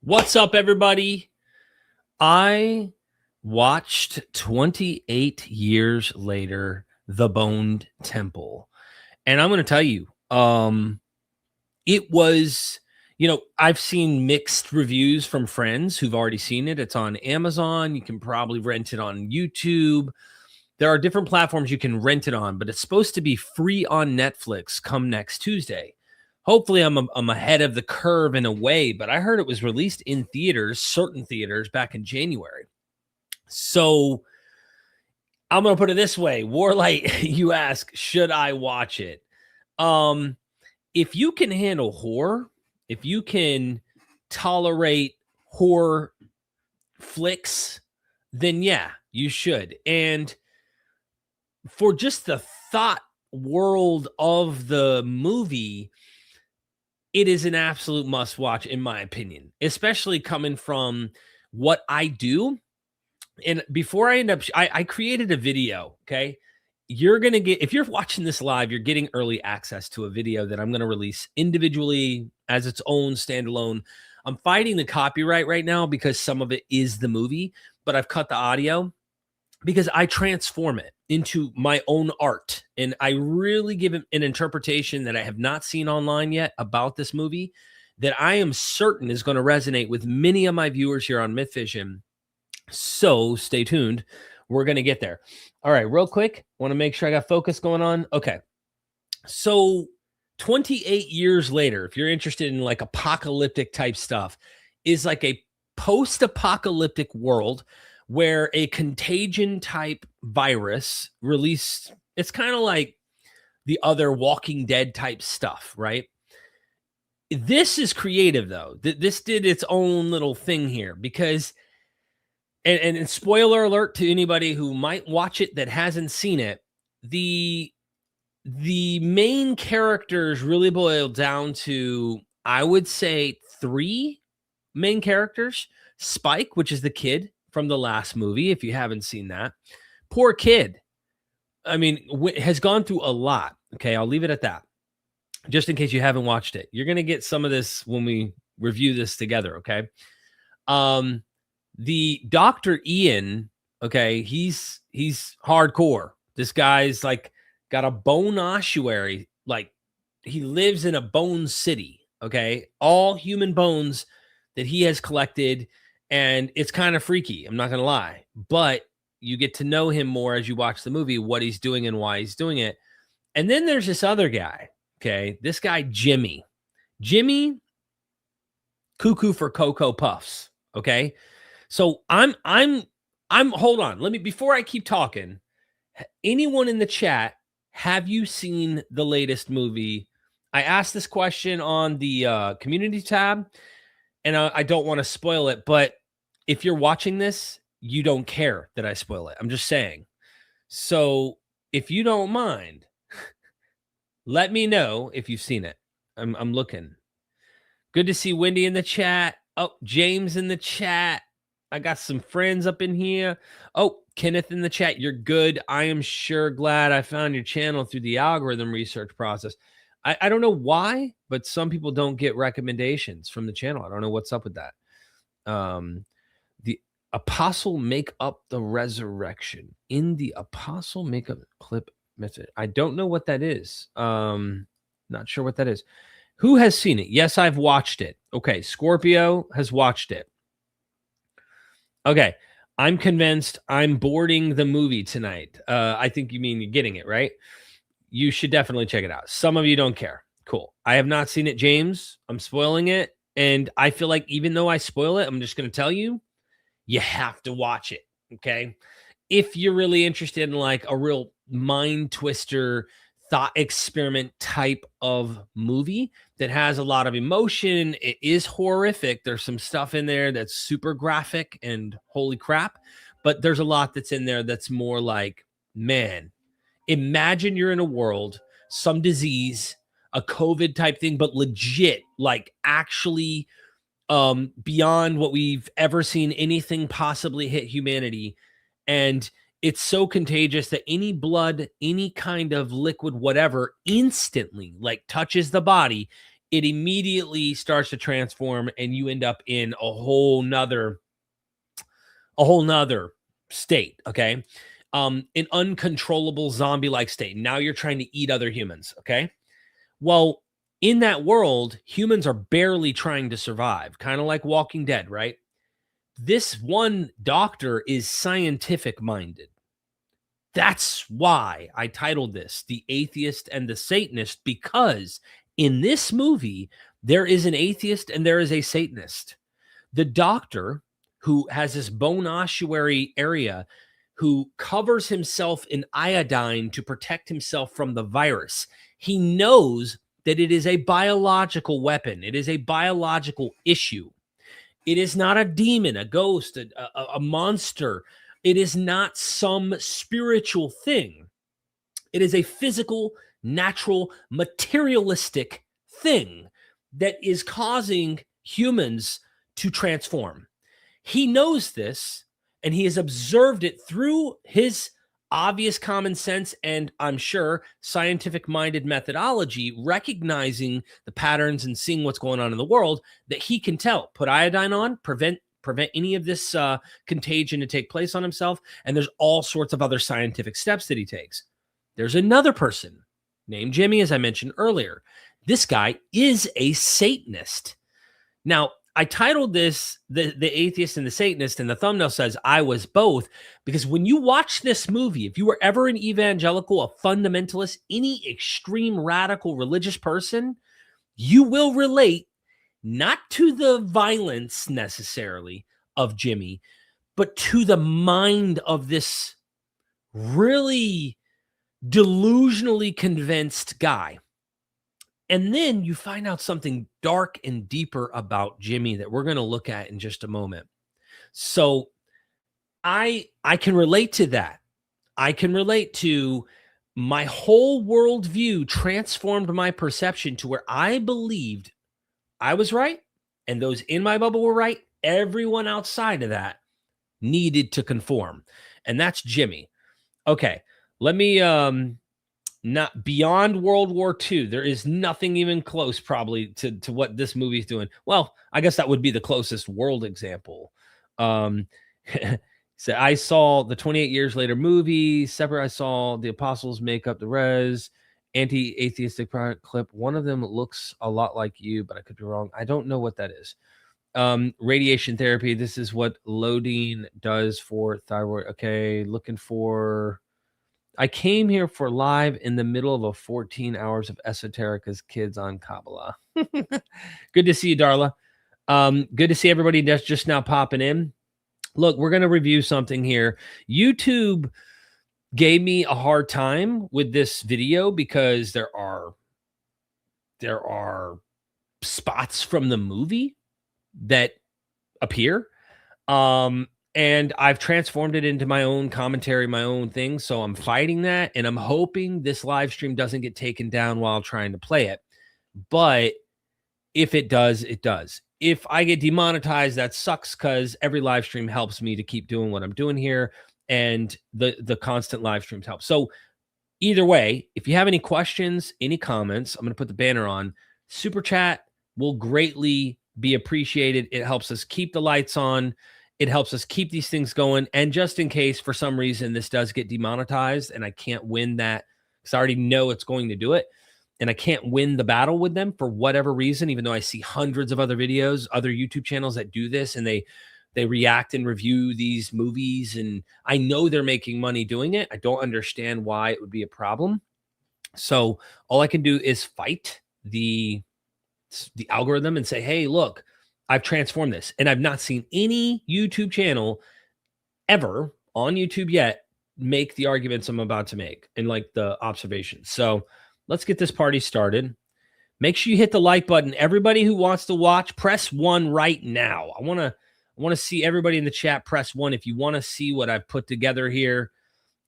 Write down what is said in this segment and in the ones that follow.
What's up, everybody? I watched 28 years later, The Boned Temple. And I'm going to tell you, it was, I've seen mixed reviews from friends who've already seen it. It's on Amazon. You can probably rent it on YouTube. There are different platforms you can rent it on, but it's supposed to be free on Netflix come next Tuesday. Hopefully, I'm ahead of the curve in a way, but I heard it was released in theaters, certain theaters, back in January. So I'm gonna put it this way: Warlight, you ask, should I watch it? If you can handle horror, if you can tolerate horror flicks, then yeah, you should. And for just the thought world of the movie, it is an absolute must watch, in my opinion, especially coming from what I do. And before I end up, I created a video. Okay. You're going to get, if you're watching this live, you're getting early access to a video that I'm going to release individually as its own standalone. I'm fighting the copyright right now because some of it is the movie, but I've cut the audio because I transform it into my own art. And I really give it an interpretation that I have not seen online yet about this movie that I am certain is going to resonate with many of my viewers here on MythVision. So stay tuned. We're going to get there. All right, real quick. Want to make sure I got focus going on. Okay. So 28 years later, if you're interested in like apocalyptic type stuff, is like a post-apocalyptic world where a contagion type virus released, it's kind of like the other Walking Dead type stuff, right? This is creative though. This did its own little thing here because, and spoiler alert to anybody who might watch it that hasn't seen it, the main characters really boil down to, I would say, three main characters. Spike, which is the kid from the last movie, if you haven't seen that. Poor kid. I mean, has gone through a lot. Okay, I'll leave it at that. Just in case you haven't watched it. You're going to get some of this when we review this together, okay? The Dr. Ian, okay, he's hardcore. This guy's like got a bone ossuary. Like he lives in a bone city, okay? All human bones that he has collected. And it's kind of freaky, I'm not going to lie. But you get to know him more as you watch the movie, what he's doing and why he's doing it. And then there's this other guy, okay? This guy, Jimmy. Jimmy, cuckoo for Cocoa Puffs, okay? So I'm hold on. Let me, before I keep talking, anyone in the chat, have you seen the latest movie? I asked this question on the community tab, and I don't want to spoil it, but if you're watching this, you don't care that I spoil it. I'm just saying. So if you don't mind, let me know if you've seen it. I'm looking. Good to see Wendy in the chat. Oh, James in the chat. I got some friends up in here. Oh, Kenneth in the chat. You're good. I am sure glad I found your channel through the algorithm research process. I don't know why, but some people don't get recommendations from the channel. I don't know what's up with that. The apostle make up the resurrection. In the apostle make up clip method. I don't know what that is. Not sure what that is. Who has seen it? Yes, I've watched it. Okay, Scorpio has watched it. Okay, I'm convinced I'm boarding the movie tonight. I think you mean you're getting it, right? You should definitely check it out. Some of you don't care. Cool. I have not seen it, James. I'm spoiling it. And I feel like even though I spoil it, I'm just going to tell you, you have to watch it. Okay. If you're really interested in like a real mind twister, thought experiment type of movie that has a lot of emotion, it is horrific. There's some stuff in there that's super graphic and holy crap. But there's a lot that's in there that's more like, man, imagine you're in a world, some disease, a COVID type thing, but legit, like actually beyond what we've ever seen anything possibly hit humanity. And it's so contagious that any blood, any kind of liquid, whatever, instantly like touches the body, it immediately starts to transform and you end up in a whole nother state. Okay. An uncontrollable zombie-like state. Now you're trying to eat other humans. Okay. Well, in that world, humans are barely trying to survive, kind of like Walking Dead, right? This one doctor is scientific minded. That's why I titled this The Atheist and the Satanist, because in this movie, there is an atheist and there is a Satanist. The doctor, who has this bone ossuary area, who covers himself in iodine to protect himself from the virus, he knows that it is a biological weapon. It is a biological issue. It is not a demon, a ghost, a monster. It is not some spiritual thing. It is a physical, natural, materialistic thing that is causing humans to transform. He knows this, and he has observed it through his obvious common sense and, I'm sure, scientific-minded methodology, recognizing the patterns and seeing what's going on in the world, that he can tell, put iodine on, prevent any of this contagion to take place on himself. And there's all sorts of other scientific steps that he takes. There's another person named Jimmy, as I mentioned earlier. This guy is a Satanist. Now, I titled this the Atheist and the Satanist, and the thumbnail says I was both, because when you watch this movie, if you were ever an evangelical, a fundamentalist, any extreme radical religious person, you will relate not to the violence necessarily of Jimmy, but to the mind of this really delusionally convinced guy. And then you find out something dark and deeper about Jimmy that we're going to look at in just a moment. So I can relate to that. I can relate to my whole worldview transformed my perception to where I believed I was right and those in my bubble were right. Everyone outside of that needed to conform. And that's Jimmy. Okay, let me not beyond World War II. There is nothing even close probably to what this movie is doing. Well, I guess that would be the closest world example. So I saw the 28 years later movie. Separate, I saw the Apostles Make Up the Res, anti-atheistic product clip. One of them looks a lot like you, but I could be wrong. I don't know what that is. Radiation therapy. This is what loading does for thyroid. Okay, looking for... I came here for live in the middle of a 14 hours of esoteric as kids on Kabbalah. Good to see you, Darla. Good to see everybody that's just now popping in. Look, we're going to review something here. YouTube gave me a hard time with this video because there are spots from the movie that appear. And I've transformed it into my own commentary, my own thing. So I'm fighting that, and I'm hoping this live stream doesn't get taken down while trying to play it. But if it does, it does. If I get demonetized, that sucks, because every live stream helps me to keep doing what I'm doing here, and the constant live streams help. So either way, if you have any questions, any comments, I'm going to put the banner on. Super chat will greatly be appreciated. It helps us keep the lights on. It helps us keep these things going. And just in case for some reason this does get demonetized and I can't win that, because I already know it's going to do it, and I can't win the battle with them for whatever reason, even though I see hundreds of other videos, other YouTube channels that do this, and they react and review these movies, and I know they're making money doing it. I don't understand why it would be a problem. So all I can do is fight the algorithm and say, hey, look, I've transformed this. And I've not seen any YouTube channel ever on YouTube yet make the arguments I'm about to make and like the observations. So let's get this party started. Make sure you hit the like button. Everybody who wants to watch, press 1 right now. I want to see everybody in the chat press 1 if you want to see what I've put together here.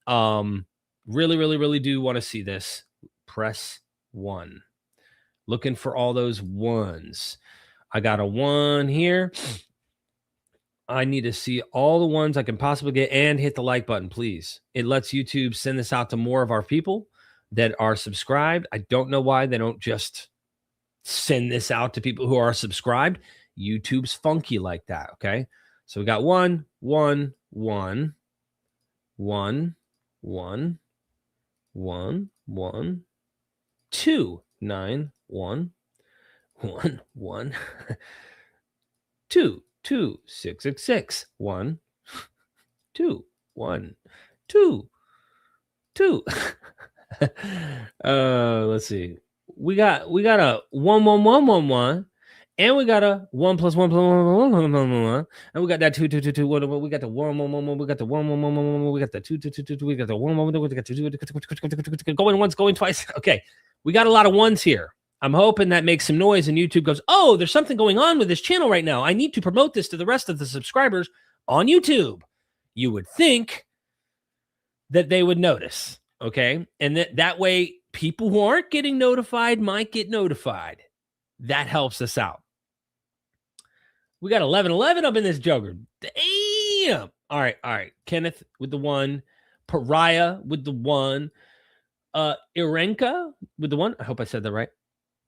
Really do want to see this. Press 1. Looking for all those ones. I got a 1 here. I need to see all the ones I can possibly get, and hit the like button, please. It lets YouTube send this out to more of our people that are subscribed. I don't know why they don't just send this out to people who are subscribed. YouTube's funky like that, okay? So we got 1, 1, 1, 1, 1, 1, 1, 2, 9, 1, 1, 1, 2, 2, 6, 6, 6, 1, 2, 1, 2, 2. Let's see. We got a 1, 1, 1, 1, 1, and we got a 1 plus 1 plus 1, 1, 1, 1, 1, 1, and we got that 2, 2, 2, 2, 1, 1. We got the 1, 1, 1, 1. We got the 1, 1, 1, 1, 1. We got the 2, 2, 2, 2, 2. We got the 1, 1, 1. We got 2, 2, going once, going twice. Okay, we got a lot of ones here. I'm hoping that makes some noise and YouTube goes, oh, there's something going on with this channel right now. I need to promote this to the rest of the subscribers on YouTube. You would think that they would notice, okay? And that way, people who aren't getting notified might get notified. That helps us out. We got 11 up in this joker. Damn. All right. Kenneth with the 1. Pariah with the 1. Irenka with the 1. I hope I said that right.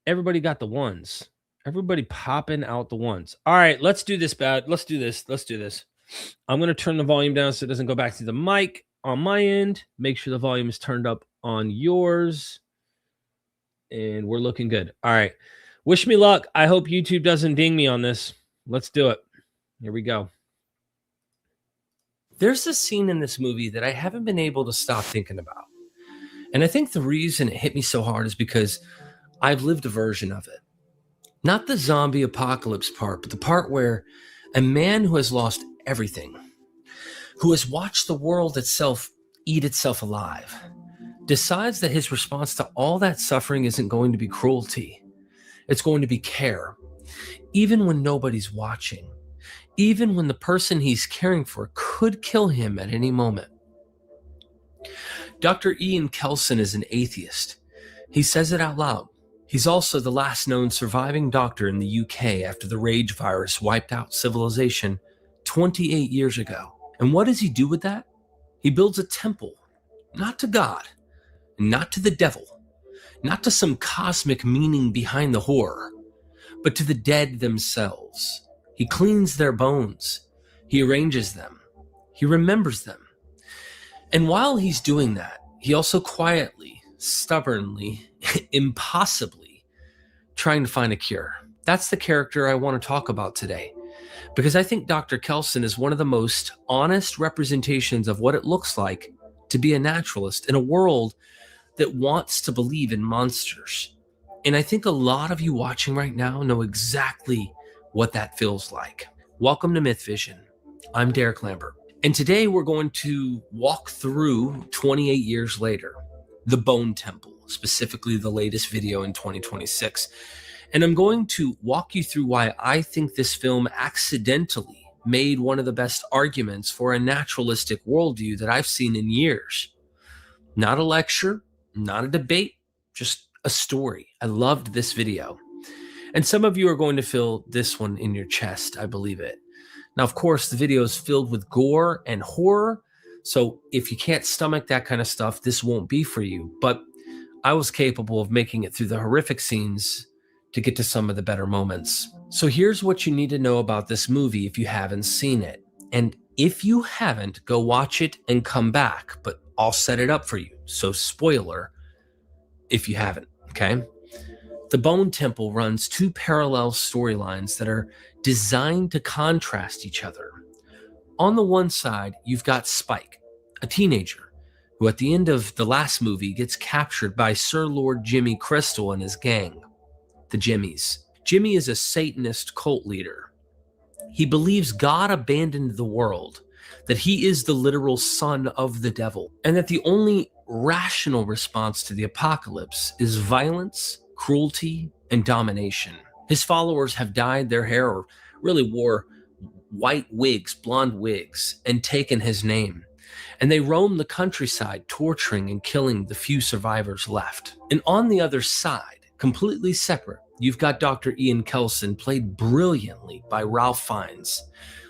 Everybody got the 1s. Everybody popping out the 1s. All right, let's do this, bad. Let's do this. I'm going to turn the volume down so it doesn't go back to the mic on my end. Make sure the volume is turned up on yours. And we're looking good. All right. Wish me luck. I hope YouTube doesn't ding me on this. Let's do it. Here we go. There's a scene in this movie that I haven't been able to stop thinking about. And I think the reason it hit me so hard is because I've lived a version of it. Not the zombie apocalypse part, but the part where a man who has lost everything, who has watched the world itself eat itself alive, decides that his response to all that suffering isn't going to be cruelty. It's going to be care. Even when nobody's watching, even when the person he's caring for could kill him at any moment. Dr. Ian Kelson is an atheist. He says it out loud. He's also the last known surviving doctor in the UK after the rage virus wiped out civilization 28 years ago. And what does he do with that? He builds a temple, not to God, not to the devil, not to some cosmic meaning behind the horror, but to the dead themselves. He cleans their bones. He arranges them. He remembers them. And while he's doing that, he also quietly, stubbornly, impossibly trying to find a cure. That's the character I want to talk about today, because I think Dr. Kelson is one of the most honest representations of what it looks like to be a naturalist in a world that wants to believe in monsters. And I think a lot of you watching right now know exactly what that feels like. Welcome to Myth Vision. I'm Derek Lambert. And today we're going to walk through 28 years later, the Bone Temple, specifically the latest video in 2026. And I'm going to walk you through why I think this film accidentally made one of the best arguments for a naturalistic worldview that I've seen in years. Not a lecture, not a debate, just a story. I loved this video. And some of you are going to feel this one in your chest, I believe it. Now, of course, the video is filled with gore and horror, so if you can't stomach that kind of stuff, this won't be for you. But I was capable of making it through the horrific scenes to get to some of the better moments. So here's what you need to know about this movie if you haven't seen it. And if you haven't, go watch it and come back, but I'll set it up for you. So spoiler, if you haven't, okay? The Bone Temple runs 2 parallel storylines that are designed to contrast each other. On the one side, you've got Spike, a teenager, who at the end of the last movie gets captured by Sir Lord Jimmy Crystal and his gang, the Jimmies. Jimmy is a Satanist cult leader. He believes God abandoned the world, that he is the literal son of the devil, and that the only rational response to the apocalypse is violence, cruelty, and domination. His followers have dyed their hair, or really wore white wigs, blonde wigs, and taken his name. And they roam the countryside, torturing and killing the few survivors left. And on the other side, completely separate, you've got Dr. Ian Kelson, played brilliantly by Ralph Fiennes,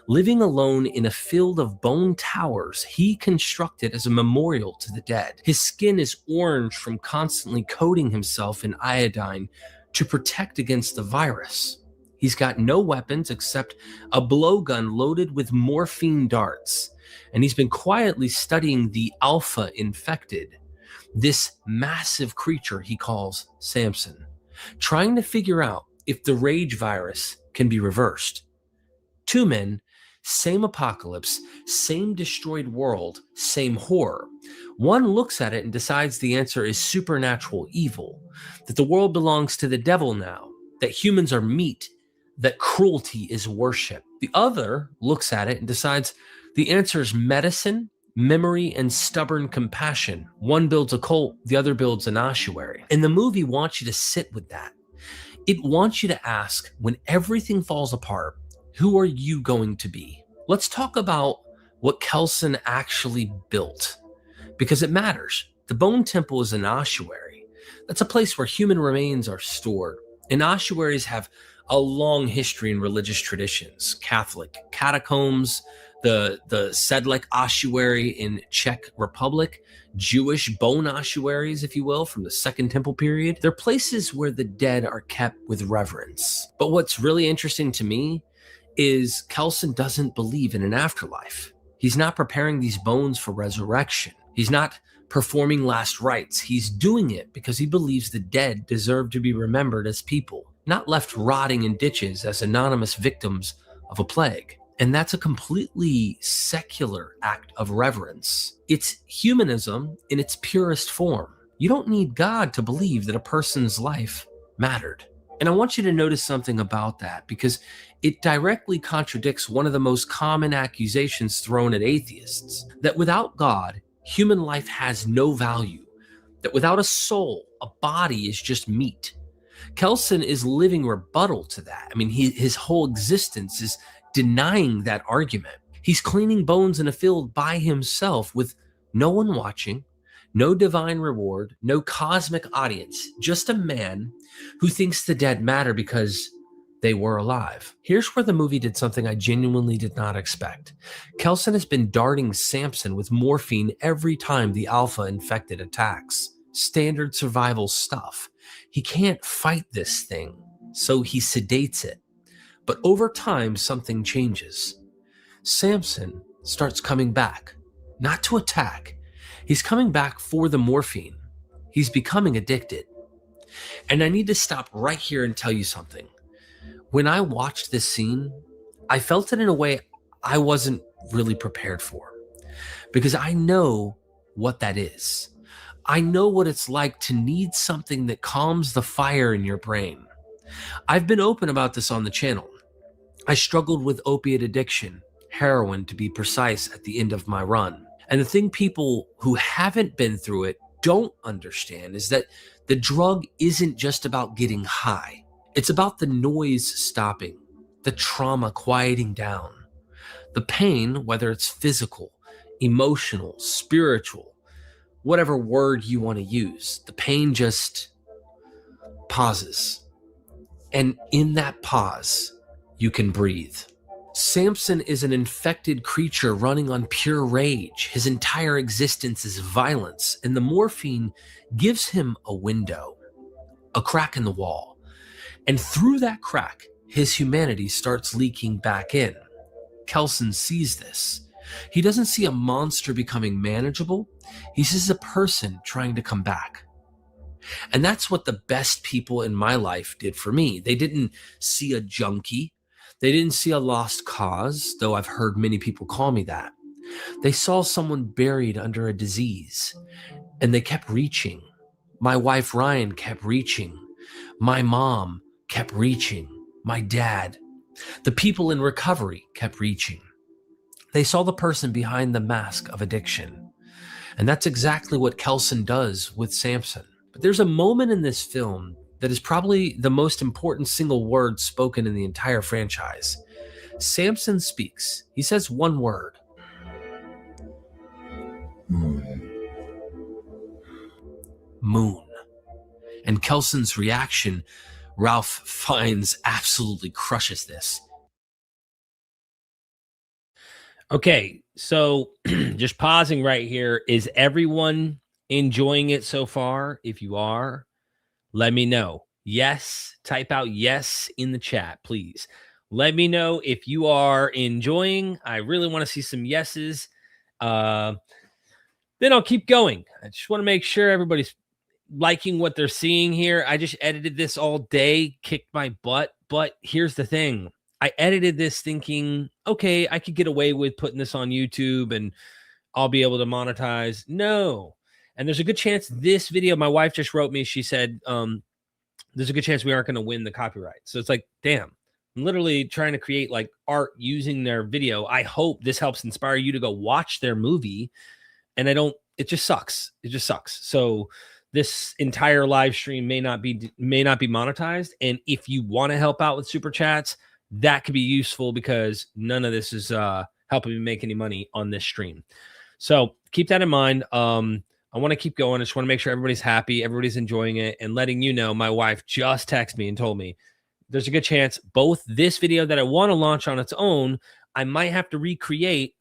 living alone in a field of bone towers he constructed as a memorial to the dead. His skin is orange from constantly coating himself in iodine to protect against the virus. He's got no weapons except a blowgun loaded with morphine darts, and he's been quietly studying the alpha infected, this massive creature he calls Samson, trying to figure out if the rage virus can be reversed. Two men, same apocalypse, same destroyed world, same horror. One looks at it and decides the answer is supernatural evil, that the world belongs to the devil now, that humans are meat, that cruelty is worship. The other looks at it and decides the answer is medicine, memory, and stubborn compassion. One builds a cult, the other builds an ossuary. And the movie wants you to sit with that. It wants you to ask, when everything falls apart, who are you going to be? Let's talk about what Kelson actually built, because it matters. The Bone Temple is an ossuary. That's a place where human remains are stored. And ossuaries have a long history in religious traditions. Catholic catacombs, the Sedlec ossuary in Czech Republic, Jewish bone ossuaries, if you will, from the Second Temple period. They're places where the dead are kept with reverence. But what's really interesting to me is Kelson doesn't believe in an afterlife. He's not preparing these bones for resurrection. He's not performing last rites. He's doing it because he believes the dead deserve to be remembered as people, not left rotting in ditches as anonymous victims of a plague. And that's a completely secular act of reverence. It's humanism in its purest form. You don't need God to believe that a person's life mattered. And I want you to notice something about that, because it directly contradicts one of the most common accusations thrown at atheists, that without God, human life has no value, that without a soul, a body is just meat. Kelson is living rebuttal to that. I mean, his whole existence is denying that argument. He's cleaning bones in a field by himself with no one watching, no divine reward, no cosmic audience, just a man who thinks the dead matter because they were alive. Here's where the movie did something I genuinely did not expect. Kelson has been darting Samson with morphine every time the alpha infected attacks. Standard survival stuff. He can't fight this thing, so he sedates it. But over time, something changes. Samson starts coming back, not to attack. He's coming back for the morphine. He's becoming addicted. And I need to stop right here and tell you something. When I watched this scene, I felt it in a way I wasn't really prepared for, because I know what that is. I know what it's like to need something that calms the fire in your brain. I've been open about this on the channel. I struggled with opiate addiction, heroin to be precise, at the end of my run. And the thing people who haven't been through it don't understand is that the drug isn't just about getting high. It's about the noise stopping, the trauma quieting down, the pain, whether it's physical, emotional, spiritual, whatever word you want to use, the pain just pauses. And in that pause, you can breathe. Samson is an infected creature running on pure rage. His entire existence is violence, and the morphine gives him a window, a crack in the wall. And through that crack, his humanity starts leaking back in. Kelson sees this. He doesn't see a monster becoming manageable. He sees a person trying to come back. And that's what the best people in my life did for me. They didn't see a junkie. They didn't see a lost cause, though I've heard many people call me that. They saw someone buried under a disease, and they kept reaching. My wife, Ryan, kept reaching. My mom kept reaching. My dad. The people in recovery kept reaching. They saw the person behind the mask of addiction. And that's exactly what Kelson does with Samson. But there's a moment in this film that is probably the most important single word spoken in the entire franchise. Samson speaks. He says one word. Moon. And Kelson's reaction, Ralph Fiennes absolutely crushes this. Okay, so just pausing right here. Is everyone enjoying it so far? If you are, let me know. Yes, type out yes in the chat, please. Let me know if you are enjoying. I really want to see some yeses. Then I'll keep going. I just want to make sure everybody's liking what they're seeing here. I just edited this all day, kicked my butt. But here's the thing. I edited this thinking, okay, I could get away with putting this on YouTube and I'll be able to monetize. No. And there's a good chance this video, my wife just wrote me, she said, there's a good chance we aren't going to win the copyright. So it's like, damn, I'm literally trying to create like art using their video. I hope this helps inspire you to go watch their movie. And it just sucks. It just sucks. So this entire live stream may not be monetized. And if you want to help out with super chats, that could be useful because none of this is helping me make any money on this stream. So keep that in mind. I want to keep going. I just want to make sure everybody's happy, everybody's enjoying it, and letting you know, my wife just texted me and told me there's a good chance both this video that I want to launch on its own, I might have to recreate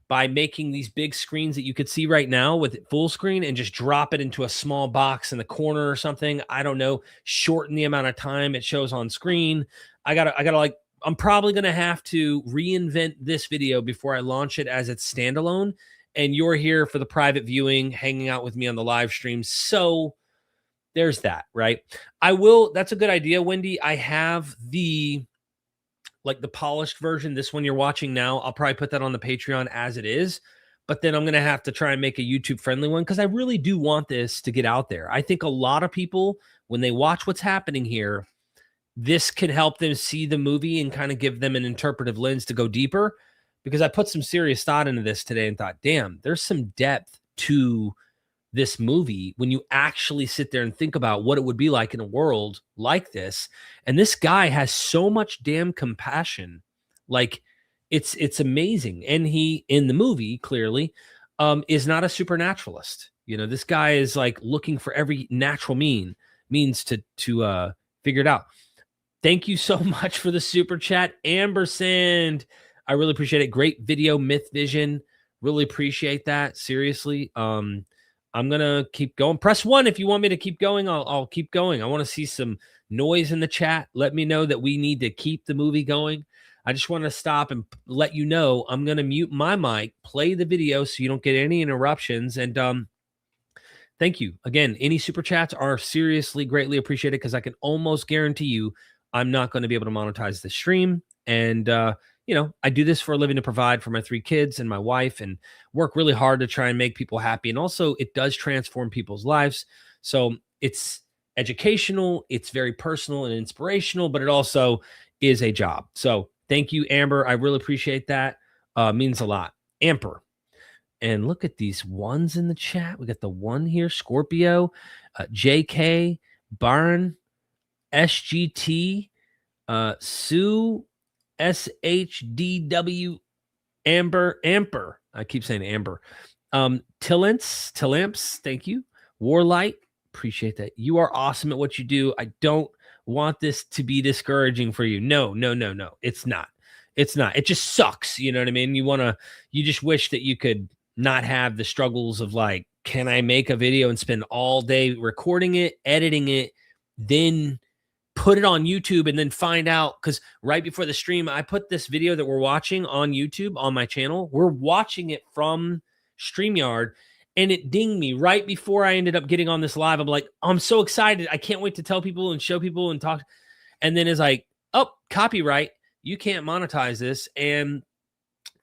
by making these big screens that you could see right now with full screen and just drop it into a small box in the corner or something. I don't know, shorten the amount of time it shows on screen. I'm probably going to have to reinvent this video before I launch it as its standalone. And you're here for the private viewing, hanging out with me on the live stream. So there's that, right? That's a good idea, Wendy. I have the polished version, this one you're watching now. I'll probably put that on the Patreon as it is, but then I'm going to have to try and make a YouTube friendly one because I really do want this to get out there. I think a lot of people, when they watch what's happening here, this can help them see the movie and kind of give them an interpretive lens to go deeper. Because I put some serious thought into this today and thought, damn, there's some depth to this movie when you actually sit there and think about what it would be like in a world like this. And this guy has so much damn compassion. Like it's amazing. And he, in the movie, clearly, is not a supernaturalist. You know, this guy is like looking for every natural means to figure it out. Thank you so much for the super chat, Ambersand. I really appreciate it. Great video, Myth Vision. Really appreciate that. Seriously. I'm going to keep going. Press 1 if you want me to keep going. I'll keep going. I want to see some noise in the chat. Let me know that we need to keep the movie going. I just want to stop and let you know I'm going to mute my mic, play the video so you don't get any interruptions. And thank you. Again, any super chats are seriously greatly appreciated because I can almost guarantee you I'm not going to be able to monetize the stream. And, you know, I do this for a living to provide for my 3 kids and my wife and work really hard to try and make people happy. And also it does transform people's lives. So it's educational, it's very personal and inspirational, but it also is a job. So thank you, Amber. I really appreciate that. Means a lot. Amber. And look at these ones in the chat. We got the one here, Scorpio, JK, Byron, SGT, Sue, SHDW, Amber. I keep saying Amber. Tillamps, thank you. Warlight, appreciate that. You are awesome at what you do. I don't want this to be discouraging for you. No. It's not. It just sucks. You know what I mean? You just wish that you could not have the struggles of like, can I make a video and spend all day recording it, editing it, then put it on YouTube and then find out, because right before the stream, I put this video that we're watching on YouTube on my channel. We're watching it from StreamYard and it dinged me right before I ended up getting on this live. I'm like, I'm so excited. I can't wait to tell people and show people and talk. And then it's like, oh, copyright. You can't monetize this. And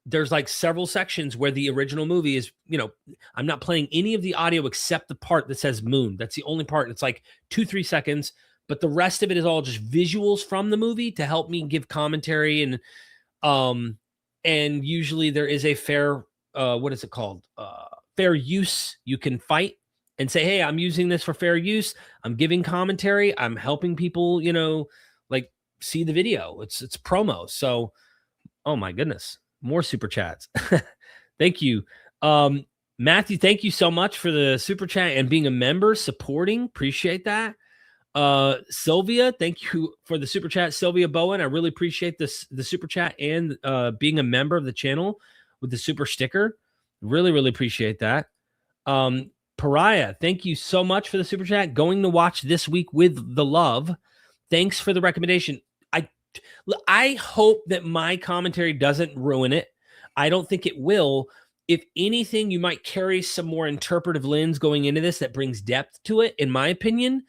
there's like several sections where the original movie is, you know, I'm not playing any of the audio except the part that says moon. That's the only part. It's like 2-3 seconds. But the rest of it is all just visuals from the movie to help me give commentary. And usually there is a fair, what is it called? Fair use. You can fight and say, hey, I'm using this for fair use. I'm giving commentary. I'm helping people, you know, like see the video. It's promo. So, oh my goodness, more super chats. Thank you. Matthew, thank you so much for the super chat and being a member, supporting. Appreciate that. Sylvia, thank you for the super chat. Sylvia Bowen, I really appreciate the super chat and being a member of the channel with the super sticker. Really appreciate that. Pariah, thank you so much for the super chat. Going to watch this week with the love. Thanks for the recommendation. I hope that my commentary doesn't ruin it. I don't think it will. If anything, you might carry some more interpretive lens going into this that brings depth to it, in my opinion,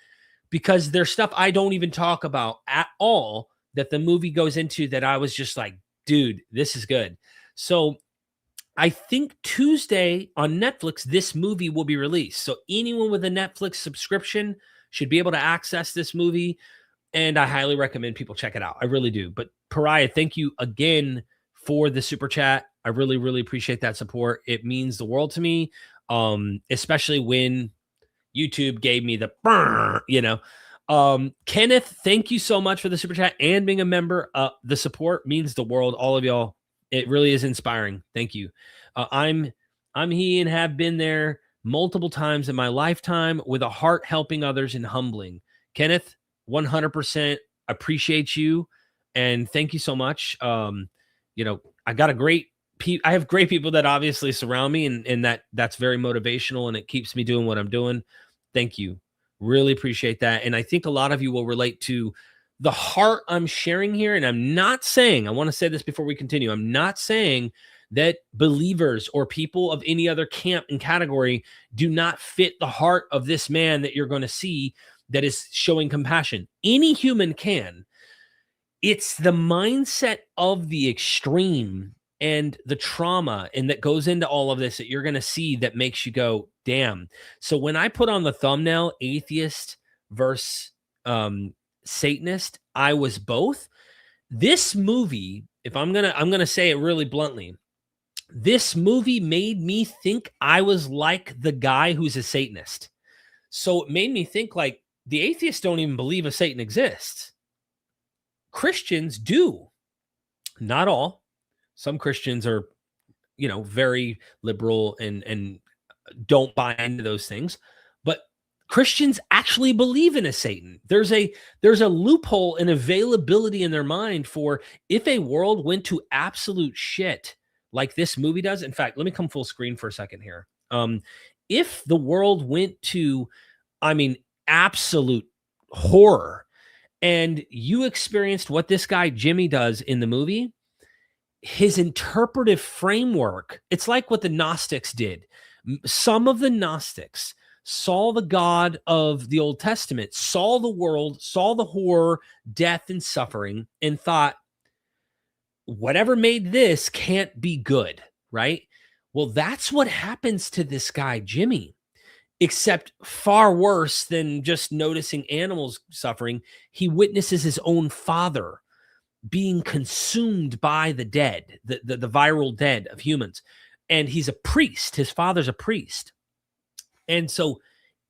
because there's stuff I don't even talk about at all that the movie goes into that I was just like, dude, this is good. So I think Tuesday on Netflix, this movie will be released. So anyone with a Netflix subscription should be able to access this movie. And I highly recommend people check it out. I really do. But Pariah, thank you again for the super chat. I really, really appreciate that support. It means the world to me, especially when YouTube gave me the, Kenneth, thank you so much for the super chat and being a member. The support means the world. All of y'all, it really is inspiring. Thank you. I'm he and have been there multiple times in my lifetime with a heart helping others and humbling. Kenneth, 100% appreciate you and thank you so much. I got I have great people that obviously surround me and that's very motivational and it keeps me doing what I'm doing. Thank you. Really appreciate that. And I think a lot of you will relate to the heart I'm sharing here. And I'm not saying, I want to say this before we continue. I'm not saying that believers or people of any other camp and category do not fit the heart of this man that you're going to see that is showing compassion. Any human can. It's the mindset of the extreme and the trauma and that goes into all of this that you're going to see that makes you go, damn. So when I put on the thumbnail, atheist versus Satanist, I was both. This movie, if I'm going to say it really bluntly, this movie made me think I was like the guy who's a Satanist. So it made me think like, the atheists don't even believe a Satan exists. Christians do. Not all. Some Christians are, very liberal and don't buy into those things. But Christians actually believe in a Satan. There's a loophole and availability in their mind for if a world went to absolute shit like this movie does. In fact, let me come full screen for a second here. If the world went to, absolute horror, and you experienced what this guy Jimmy does in the movie, his interpretive framework, it's like what the Gnostics did. Some of the Gnostics saw the God of the Old Testament, saw the world, saw the horror, death, and suffering, and thought, whatever made this can't be good, right? Well, that's what happens to this guy Jimmy. Except far worse than just noticing animals suffering. He witnesses his own father being consumed by the dead, the viral dead of humans. And he's a priest. His father's a priest. And so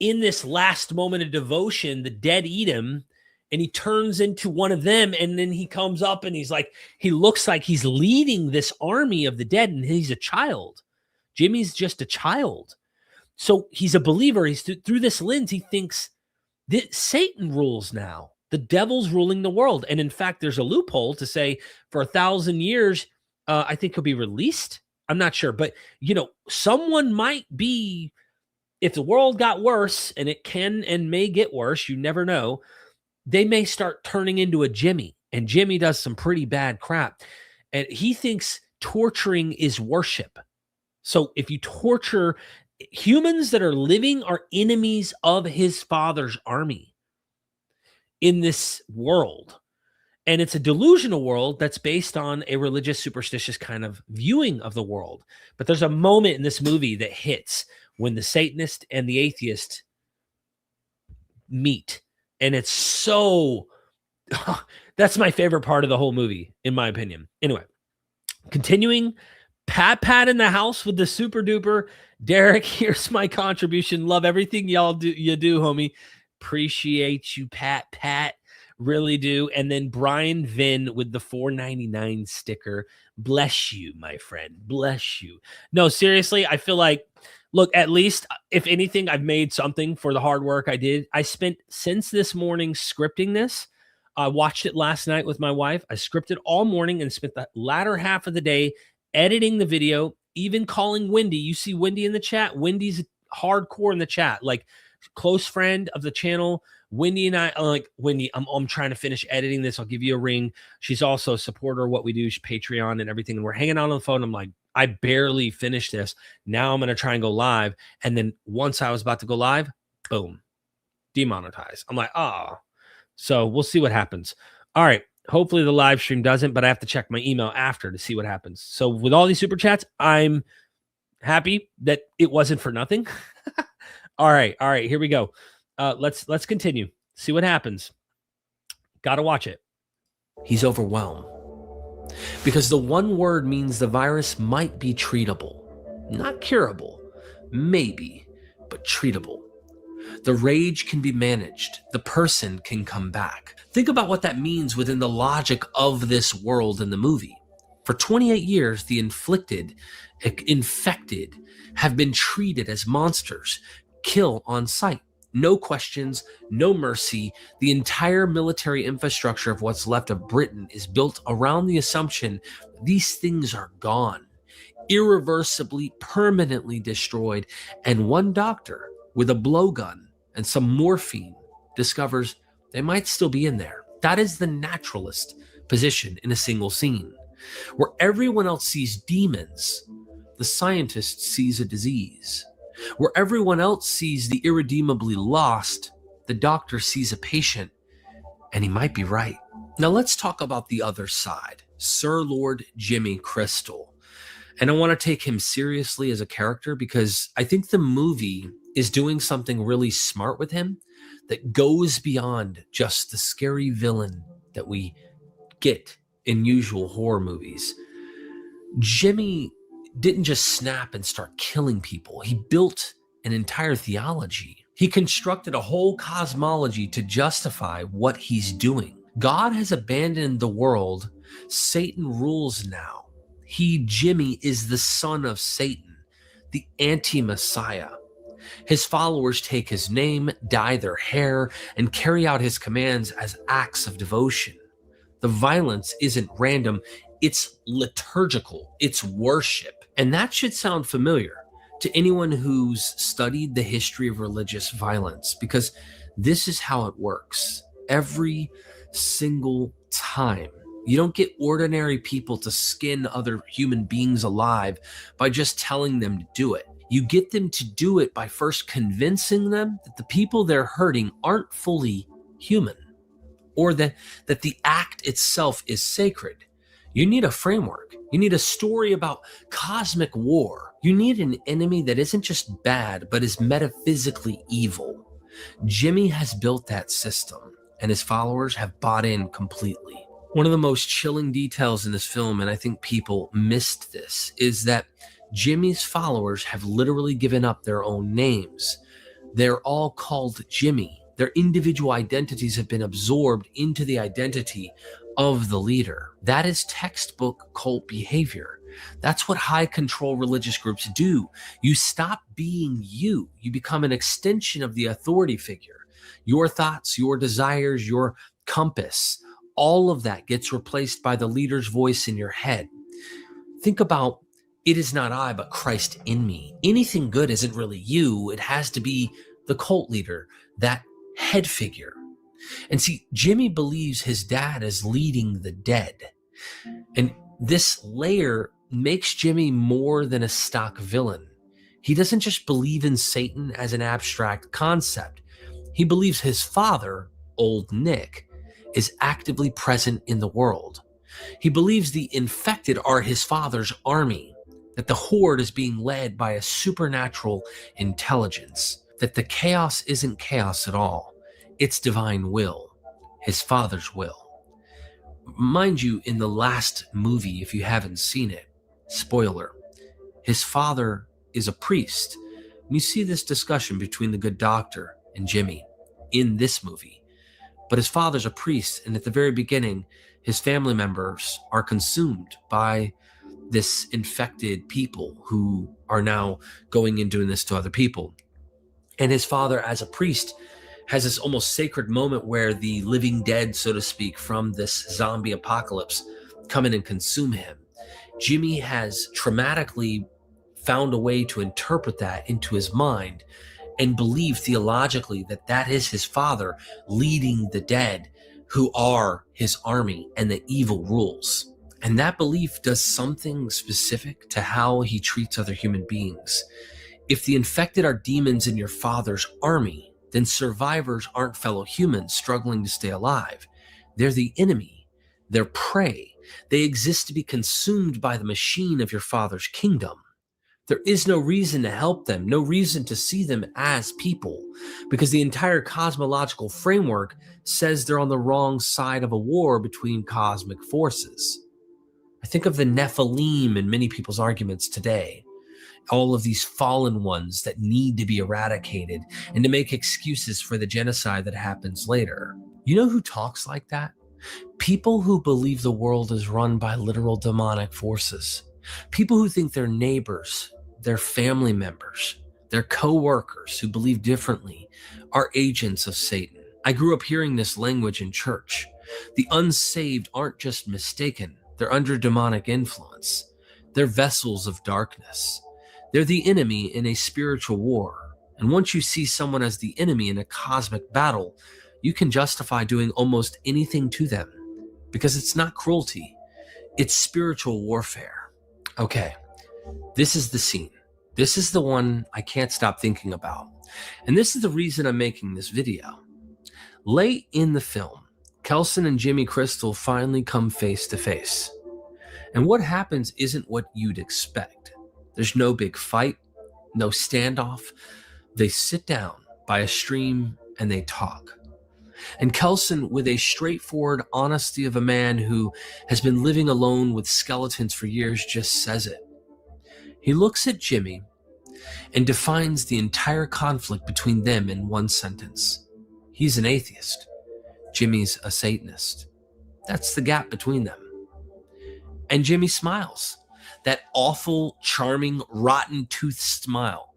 in this last moment of devotion, the dead eat him and he turns into one of them. And then he comes up and he looks like he's leading this army of the dead and he's a child. Jimmy's just a child. So he's a believer. He's through this lens, he thinks that Satan rules now. The devil's ruling the world. And in fact, there's a loophole to say for 1,000 years, I think he'll be released. I'm not sure. But, someone might be, if the world got worse, and it can and may get worse, you never know, they may start turning into a Jimmy. And Jimmy does some pretty bad crap. And he thinks torturing is worship. So if you torture humans that are living are enemies of his father's army in this world. And it's a delusional world that's based on a religious, superstitious kind of viewing of the world. But there's a moment in this movie that hits when the Satanist and the atheist meet. And it's so, that's my favorite part of the whole movie, in my opinion. Anyway, continuing, Pat in the house with the super duper. Derek, here's my contribution. Love everything you do, homie. Appreciate you, Pat. Really do. And then Brian Vinn with the $4.99 sticker. Bless you, my friend. Bless you. No, seriously, I feel like, look, at least, if anything, I've made something for the hard work I did. I spent, since this morning, scripting this. I watched it last night with my wife. I scripted all morning and spent the latter half of the day editing the video, even calling Wendy. You see Wendy in the chat. Wendy's hardcore in the chat, like close friend of the channel. Wendy and I, like Wendy, I'm trying to finish editing this. I'll give you a ring. She's also a supporter of what we do. She's Patreon and everything. And we're hanging out on the phone. I'm like, I barely finished this. Now I'm going to try and go live. And then once I was about to go live, boom, demonetized. I'm like, oh, so we'll see what happens. All right. Hopefully the live stream doesn't, but I have to check my email after to see what happens. So with all these super chats, I'm happy that it wasn't for nothing. All right. Here we go. Let's continue. See what happens. Got to watch it. He's overwhelmed because the one word means the virus might be treatable, not curable, maybe, but treatable. The rage can be managed. The person can come back. Think about what that means within the logic of this world in the movie. For 28 years, the infected have been treated as monsters, kill on sight. No questions, no mercy. The entire military infrastructure of what's left of Britain is built around the assumption these things are gone, irreversibly, permanently destroyed, and one doctor with a blowgun and some morphine discovers they might still be in there. That is the naturalist position in a single scene. Where everyone else sees demons, the scientist sees a disease. Where everyone else sees the irredeemably lost, the doctor sees a patient, and he might be right. Now let's talk about the other side, Sir Lord Jimmy Crystal. And I want to take him seriously as a character because I think the movie is doing something really smart with him that goes beyond just the scary villain that we get in usual horror movies. Jimmy didn't just snap and start killing people. He built an entire theology. He constructed a whole cosmology to justify what he's doing. God has abandoned the world. Satan rules now. He, Jimmy, is the son of Satan, the anti-Messiah. His followers take his name, dye their hair, and carry out his commands as acts of devotion. The violence isn't random, it's liturgical, it's worship. And that should sound familiar to anyone who's studied the history of religious violence, because this is how it works every single time. You don't get ordinary people to skin other human beings alive by just telling them to do it. You get them to do it by first convincing them that the people they're hurting aren't fully human, or that the act itself is sacred. You need a framework. You need a story about cosmic war. You need an enemy that isn't just bad, but is metaphysically evil. Jimmy has built that system, and his followers have bought in completely. One of the most chilling details in this film, and I think people missed this, is that Jimmy's followers have literally given up their own names. They're all called Jimmy. Their individual identities have been absorbed into the identity of the leader. That is textbook cult behavior. That's what high control religious groups do. You stop being you. You become an extension of the authority figure. Your thoughts, your desires, your compass, all of that gets replaced by the leader's voice in your head. Think about, it is not I, but Christ in me. Anything good isn't really you. It has to be the cult leader, that head figure. And see, Jimmy believes his dad is leading the dead. And this layer makes Jimmy more than a stock villain. He doesn't just believe in Satan as an abstract concept. He believes his father, Old Nick, is actively present in the world. He believes the infected are his father's army, that the horde is being led by a supernatural intelligence, that the chaos isn't chaos at all. It's divine will, his father's will. Mind you, in the last movie, if you haven't seen it, spoiler, his father is a priest. And you see this discussion between the good doctor and Jimmy in this movie. But his father's a priest, and at the very beginning, his family members are consumed by this infected people who are now going and doing this to other people. And his father, as a priest, has this almost sacred moment where the living dead, so to speak, from this zombie apocalypse come in and consume him. Jimmy has traumatically found a way to interpret that into his mind and believe theologically that that is his father leading the dead who are his army and the evil rules. And that belief does something specific to how he treats other human beings. If the infected are demons in your father's army, then survivors aren't fellow humans struggling to stay alive. They're the enemy. They're prey. They exist to be consumed by the machine of your father's kingdom. There is no reason to help them, no reason to see them as people, because the entire cosmological framework says they're on the wrong side of a war between cosmic forces. I think of the Nephilim in many people's arguments today. All of these fallen ones that need to be eradicated and to make excuses for the genocide that happens later. You know who talks like that? People who believe the world is run by literal demonic forces. People who think their neighbors, their family members, their co-workers who believe differently are agents of Satan. I grew up hearing this language in church. The unsaved aren't just mistaken. They're under demonic influence. They're vessels of darkness. They're the enemy in a spiritual war. And once you see someone as the enemy in a cosmic battle, you can justify doing almost anything to them because it's not cruelty. It's spiritual warfare. Okay, this is the scene. This is the one I can't stop thinking about. And this is the reason I'm making this video. Late in the film, Kelson and Jimmy Crystal finally come face to face. And what happens isn't what you'd expect. There's no big fight, no standoff. They sit down by a stream and they talk. And Kelson, with a straightforward honesty of a man who has been living alone with skeletons for years, just says it. He looks at Jimmy and defines the entire conflict between them in one sentence. He's an atheist. Jimmy's a Satanist. That's the gap between them. And Jimmy smiles. That awful, charming, rotten-toothed smile.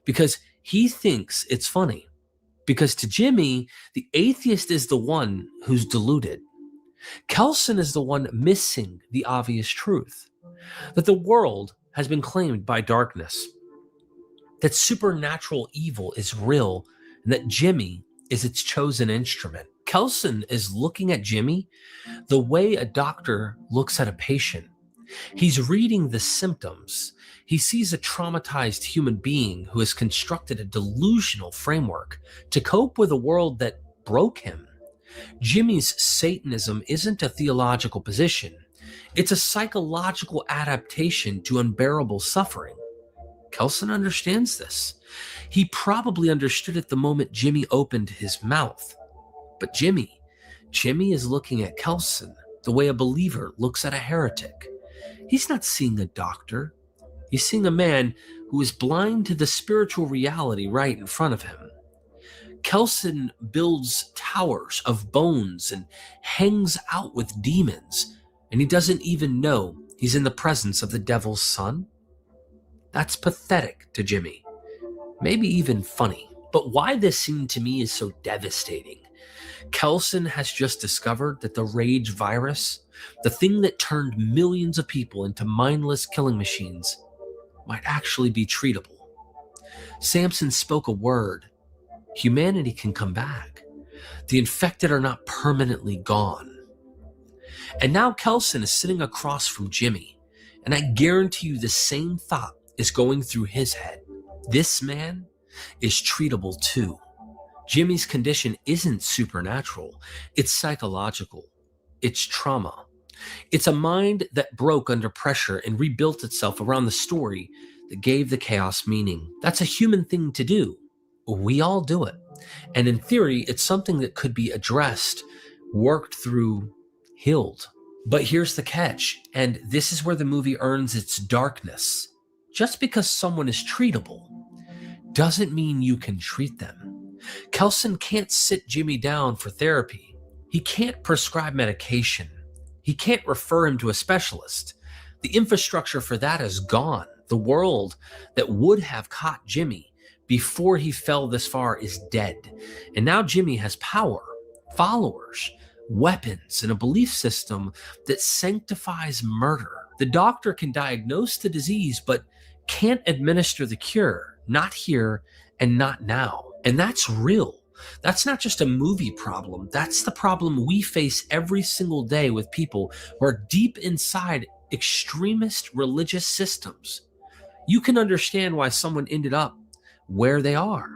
Because he thinks it's funny. Because to Jimmy, the atheist is the one who's deluded. Kelson is the one missing the obvious truth. That the world has been claimed by darkness. That supernatural evil is real. And that Jimmy is its chosen instrument. Kelson is looking at Jimmy the way a doctor looks at a patient. He's reading the symptoms. He sees a traumatized human being who has constructed a delusional framework to cope with a world that broke him. Jimmy's Satanism isn't a theological position. It's a psychological adaptation to unbearable suffering. Kelson understands this. He probably understood it the moment Jimmy opened his mouth. But Jimmy is looking at Kelson the way a believer looks at a heretic. He's not seeing a doctor. He's seeing a man who is blind to the spiritual reality right in front of him. Kelson builds towers of bones and hangs out with demons, and he doesn't even know he's in the presence of the devil's son. That's pathetic to Jimmy. Maybe even funny. But why this scene to me is so devastating. Kelson has just discovered that the rage virus, the thing that turned millions of people into mindless killing machines, might actually be treatable. Samson spoke a word. Humanity can come back. The infected are not permanently gone. And now Kelson is sitting across from Jimmy, and I guarantee you the same thought is going through his head. This man is treatable too. Jimmy's condition isn't supernatural. It's psychological. It's trauma. It's a mind that broke under pressure and rebuilt itself around the story that gave the chaos meaning. That's a human thing to do. We all do it. And in theory, it's something that could be addressed, worked through, healed. But here's the catch, and this is where the movie earns its darkness. Just because someone is treatable doesn't mean you can treat them. Kelson can't sit Jimmy down for therapy. He can't prescribe medication. He can't refer him to a specialist. The infrastructure for that is gone. The world that would have caught Jimmy before he fell this far is dead. And now Jimmy has power, followers, weapons, and a belief system that sanctifies murder. The doctor can diagnose the disease, but can't administer the cure, not here and not now. And that's real. That's not just a movie problem. That's the problem we face every single day with people who are deep inside extremist religious systems. You can understand why someone ended up where they are.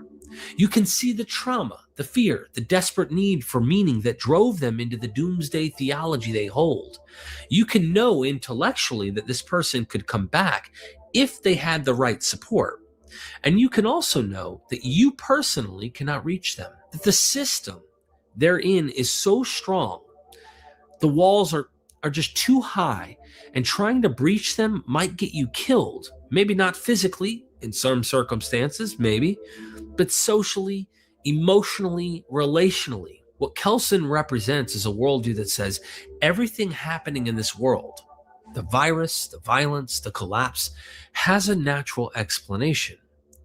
You can see the trauma, the fear, the desperate need for meaning that drove them into the doomsday theology they hold. You can know intellectually that this person could come back if they had the right support. And you can also know that you personally cannot reach them, that the system they're in is so strong, the walls are just too high, and trying to breach them might get you killed. Maybe not physically, in some circumstances, maybe, but socially, emotionally, relationally. What Kelsen represents is a worldview that says everything happening in this world, the virus, the violence, the collapse, has a natural explanation.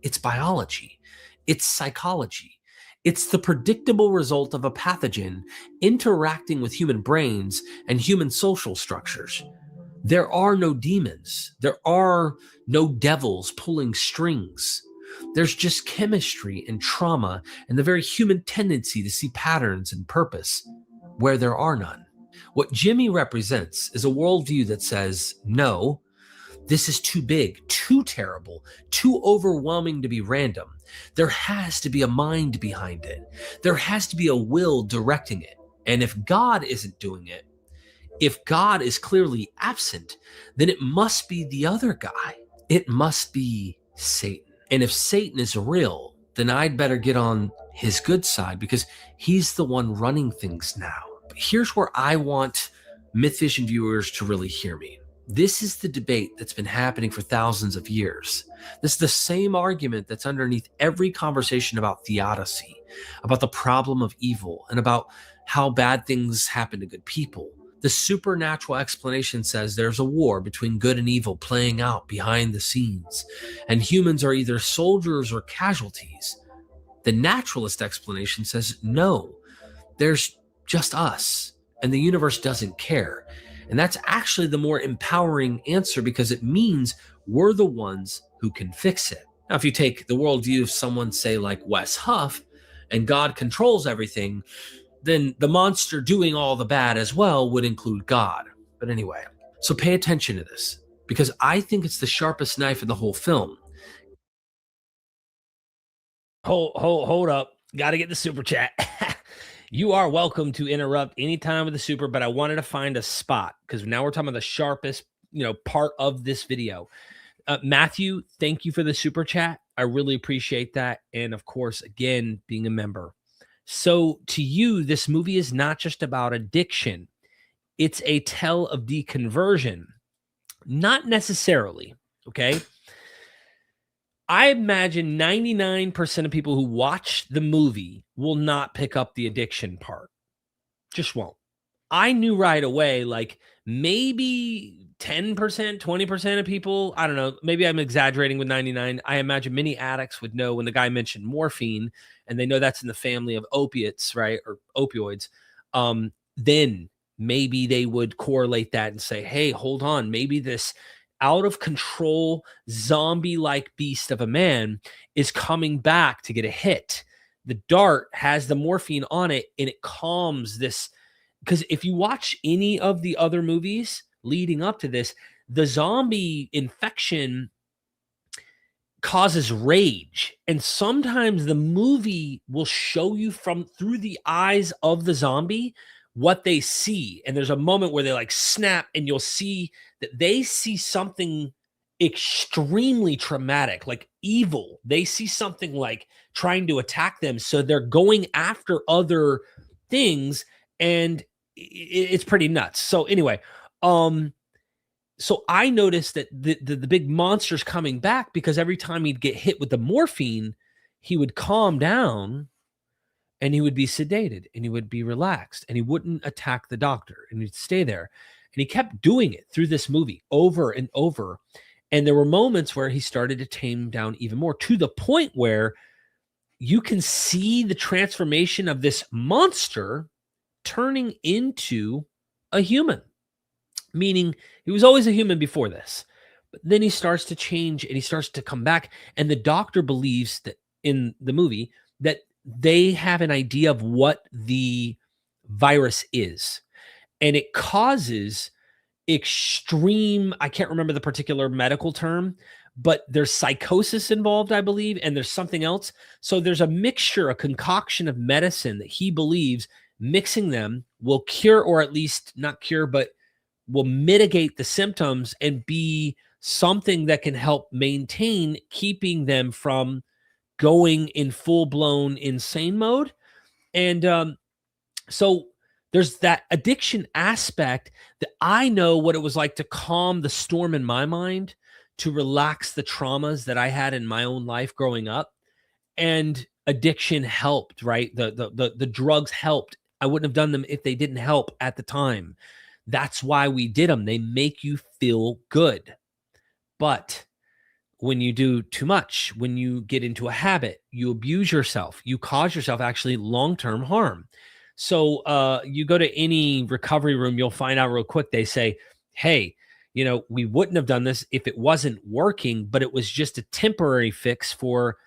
It's biology. It's psychology. It's the predictable result of a pathogen interacting with human brains and human social structures. There are no demons. There are no devils pulling strings. There's just chemistry and trauma and the very human tendency to see patterns and purpose where there are none. What Jimmy represents is a worldview that says, no, this is too big, too terrible, too overwhelming to be random. There has to be a mind behind it. There has to be a will directing it. And if God isn't doing it, if God is clearly absent, then it must be the other guy. It must be Satan. And if Satan is real, then I'd better get on his good side because he's the one running things now. But here's where I want Myth Vision viewers to really hear me. This is the debate that's been happening for thousands of years. This is the same argument that's underneath every conversation about theodicy, about the problem of evil, and about how bad things happen to good people. The supernatural explanation says there's a war between good and evil playing out behind the scenes, and humans are either soldiers or casualties. The naturalist explanation says no, there's just us, and the universe doesn't care. And that's actually the more empowering answer because it means we're the ones who can fix it. Now, if you take the worldview of someone, say, like Wes Huff, and God controls everything, then the monster doing all the bad as well would include God. But anyway, so pay attention to this because I think it's the sharpest knife in the whole film. Hold up. Got to get the super chat. You are welcome to interrupt anytime with the super, but I wanted to find a spot because now we're talking about the sharpest, part of this video. Matthew, thank you for the super chat. I really appreciate that. And of course, again, being a member. So to you, this movie is not just about addiction. It's a tale of deconversion. Not necessarily, okay? I imagine 99% of people who watch the movie will not pick up the addiction part. Just won't. I knew right away, like maybe 10%, 20% of people, I don't know, maybe I'm exaggerating with 99. I imagine many addicts would know when the guy mentioned morphine and they know that's in the family of opiates, right? Or opioids. Then maybe they would correlate that and say, hey, hold on, maybe this out of control zombie-like beast of a man is coming back to get a hit. The dart has the morphine on it and it calms this. Because if you watch any of the other movies leading up to this, the zombie infection causes rage. And sometimes the movie will show you through the eyes of the zombie what they see. And there's a moment where they like snap and you'll see that they see something extremely traumatic, like evil. They see something like trying to attack them. So they're going after other things and it's pretty nuts. So anyway, so I noticed that the big monster's coming back because every time he'd get hit with the morphine, he would calm down and he would be sedated and he would be relaxed and he wouldn't attack the doctor and he'd stay there. And he kept doing it through this movie over and over. And there were moments where he started to tame down even more to the point where you can see the transformation of this monster turning into a human, meaning he was always a human before this. But then he starts to change and he starts to come back. And the doctor believes that in the movie that they have an idea of what the virus is. And it causes extreme, I can't remember the particular medical term, but there's psychosis involved, I believe, and there's something else. So there's a mixture, a concoction of medicine that he believes mixing them will cure, or at least not cure, but will mitigate the symptoms and be something that can help maintain keeping them from going in full-blown insane mode. And so there's that addiction aspect that I know what it was like to calm the storm in my mind, to relax the traumas that I had in my own life growing up. And addiction helped, right? The drugs helped. I wouldn't have done them if they didn't help at the time. That's why we did them. They make you feel good. But when you do too much, when you get into a habit, you abuse yourself, you cause yourself actually long-term harm. So you go to any recovery room, you'll find out real quick. They say, hey, we wouldn't have done this if it wasn't working, but it was just a temporary fix for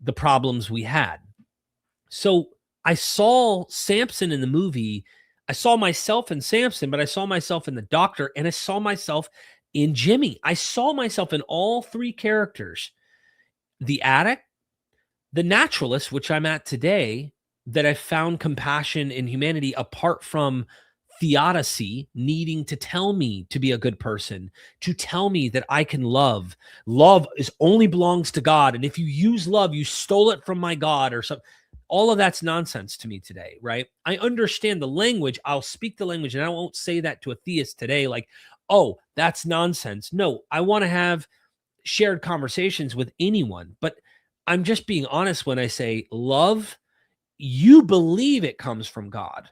the problems we had. So I saw Samson in the movie. I saw myself in Samson, but I saw myself in the doctor, and I saw myself in Jimmy. I saw myself in all three characters: the addict, the naturalist, which I'm at today, that I found compassion and humanity apart from theodicy needing to tell me to be a good person, to tell me that I can love. Love is only belongs to God. And if you use love, you stole it from my God or something. All of that's nonsense to me today, right? I understand the language. I'll speak the language, and I won't say that to a theist today, like, oh, that's nonsense. No, I want to have shared conversations with anyone, but I'm just being honest when I say love. You believe it comes from God.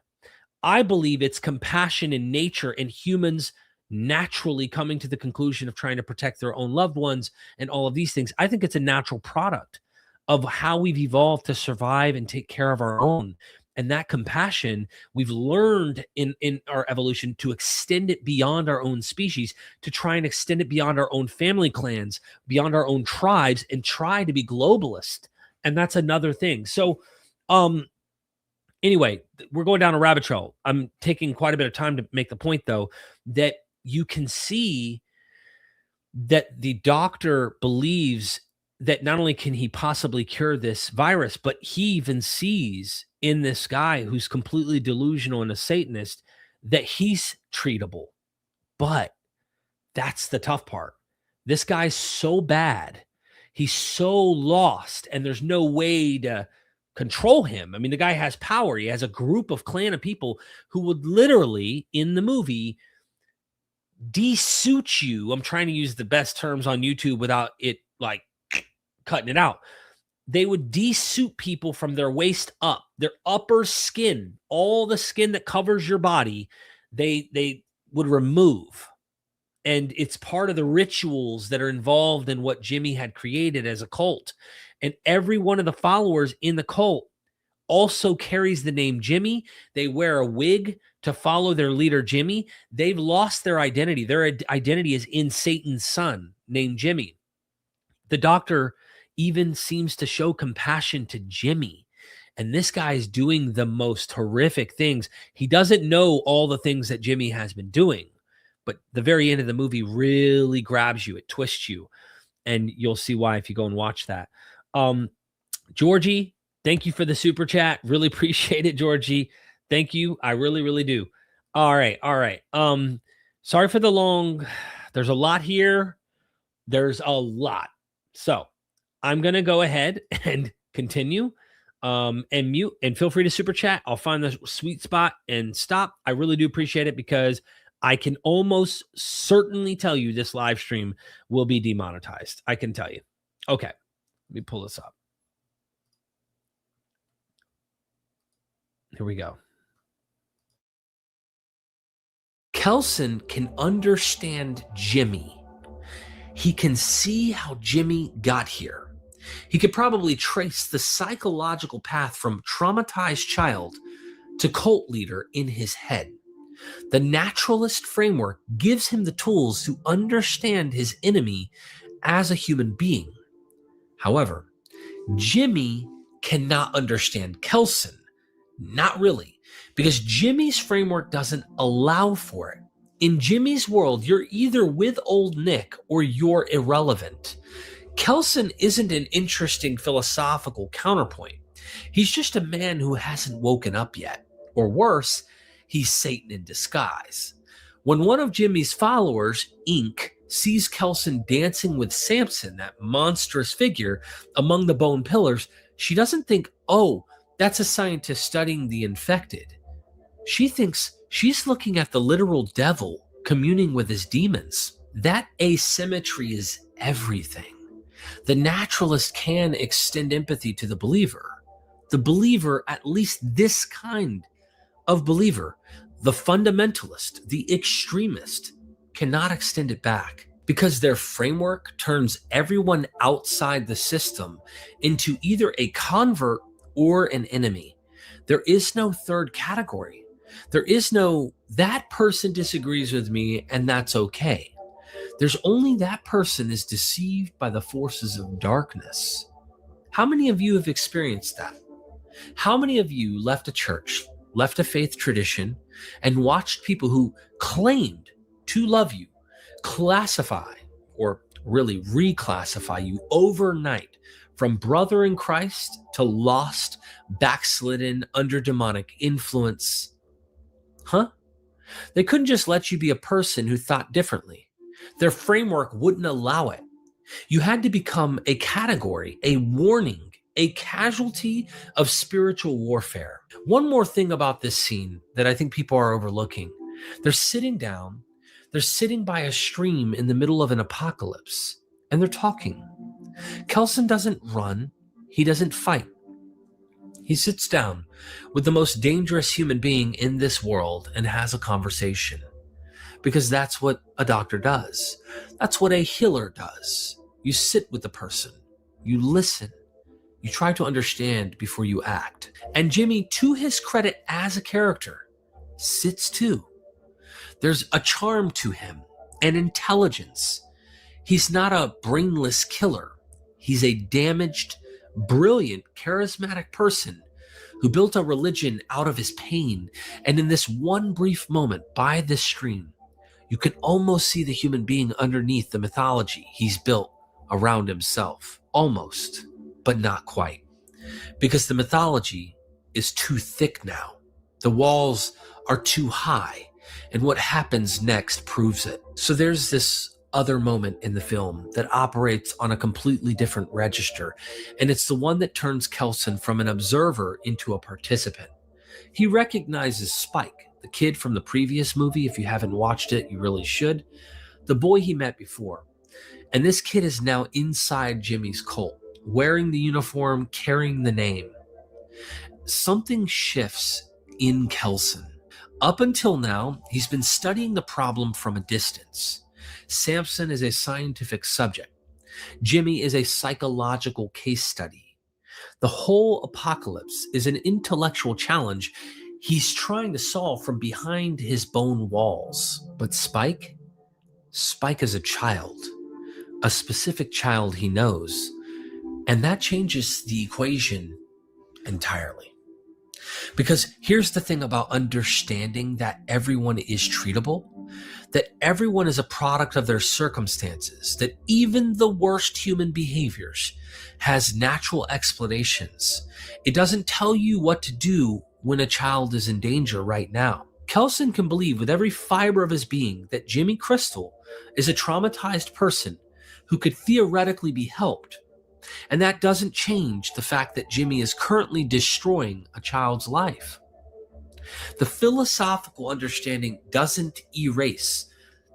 I believe it's compassion in nature and humans naturally coming to the conclusion of trying to protect their own loved ones and all of these things. I think it's a natural product of how we've evolved to survive and take care of our own. And that compassion, we've learned in our evolution to extend it beyond our own species, to try and extend it beyond our own family clans, beyond our own tribes, and try to be globalist. And that's another thing. So, anyway, we're going down a rabbit trail. I'm taking quite a bit of time to make the point, though, that you can see that the doctor believes that not only can he possibly cure this virus, but he even sees in this guy who's completely delusional and a Satanist that he's treatable. But that's the tough part. This guy's so bad. He's so lost, and there's no way to control him. I mean, the guy has power. He has a group of clan of people who would literally, in the movie, de-suit you. I'm trying to use the best terms on YouTube without it like cutting it out. They would de-suit people from their waist up, their upper skin, all the skin that covers your body, they would remove. And it's part of the rituals that are involved in what Jimmy had created as a cult. And every one of the followers in the cult also carries the name Jimmy. They wear a wig to follow their leader, Jimmy. They've lost their identity. Their identity is in Satan's son named Jimmy. The doctor even seems to show compassion to Jimmy. And this guy is doing the most horrific things. He doesn't know all the things that Jimmy has been doing, but the very end of the movie really grabs you. It twists you. And you'll see why if you go and watch that. Georgie, thank you for the super chat. Really appreciate it, Georgie. Thank you. I really, really do. All right. Sorry for the long. There's a lot here. There's a lot. So I'm going to go ahead and continue and mute, and feel free to super chat. I'll find the sweet spot and stop. I really do appreciate it, because I can almost certainly tell you this live stream will be demonetized. I can tell you. Okay. Let me pull this up. Here we go. Kelson can understand Jimmy. He can see how Jimmy got here. He could probably trace the psychological path from traumatized child to cult leader in his head. The naturalist framework gives him the tools to understand his enemy as a human being. However, Jimmy cannot understand Kelson. Not really, because Jimmy's framework doesn't allow for it. In Jimmy's world, you're either with old Nick or you're irrelevant. Kelson isn't an interesting philosophical counterpoint. He's just a man who hasn't woken up yet. Or worse, he's Satan in disguise. When one of Jimmy's followers, Ink, sees Kelson dancing with Samson, that monstrous figure, among the bone pillars, she doesn't think, oh, that's a scientist studying the infected. She thinks she's looking at the literal devil communing with his demons. That asymmetry is everything. The naturalist can extend empathy to the believer. The believer, at least this kind of believer, the fundamentalist, the extremist, cannot extend it back because their framework turns everyone outside the system into either a convert or an enemy. There is no third category. There is no, that person disagrees with me and that's okay. There's only that person is deceived by the forces of darkness. How many of you have experienced that? How many of you left a church, left a faith tradition, and watched people who claimed to love you classify, or really reclassify you overnight from brother in Christ to lost, backslidden, under demonic influence? Huh? They couldn't just let you be a person who thought differently. Their framework wouldn't allow it. You had to become a category, a warning, a casualty of spiritual warfare. One more thing about this scene that I think people are overlooking. They're sitting down, they're sitting by a stream in the middle of an apocalypse, and they're talking. Kelson doesn't run, he doesn't fight. He sits down with the most dangerous human being in this world and has a conversation. Because that's what a doctor does. That's what a healer does. You sit with the person, you listen, you try to understand before you act. And Jimmy, to his credit as a character, sits too. There's a charm to him, an intelligence. He's not a brainless killer. He's a damaged, brilliant, charismatic person who built a religion out of his pain. And in this one brief moment by this stream, you can almost see the human being underneath the mythology he's built around himself. Almost, but not quite. Because the mythology is too thick now. The walls are too high. And what happens next proves it. So there's this other moment in the film that operates on a completely different register. And it's the one that turns Kelson from an observer into a participant. He recognizes Spike, the kid from the previous movie. If you haven't watched it, you really should. The boy he met before. And this kid is now inside Jimmy's cult, wearing the uniform, carrying the name. Something shifts in Kelson. Up until now, he's been studying the problem from a distance. Samson is a scientific subject. Jimmy is a psychological case study. The whole apocalypse is an intellectual challenge he's trying to solve from behind his bone walls. But Spike is a child, a specific child he knows, and that changes the equation entirely. Because here's the thing about understanding that everyone is treatable, that everyone is a product of their circumstances, that even the worst human behaviors has natural explanations. It doesn't tell you what to do when a child is in danger right now. Kelson can believe with every fiber of his being that Jimmy Crystal is a traumatized person who could theoretically be helped. And that doesn't change the fact that Jimmy is currently destroying a child's life. The philosophical understanding doesn't erase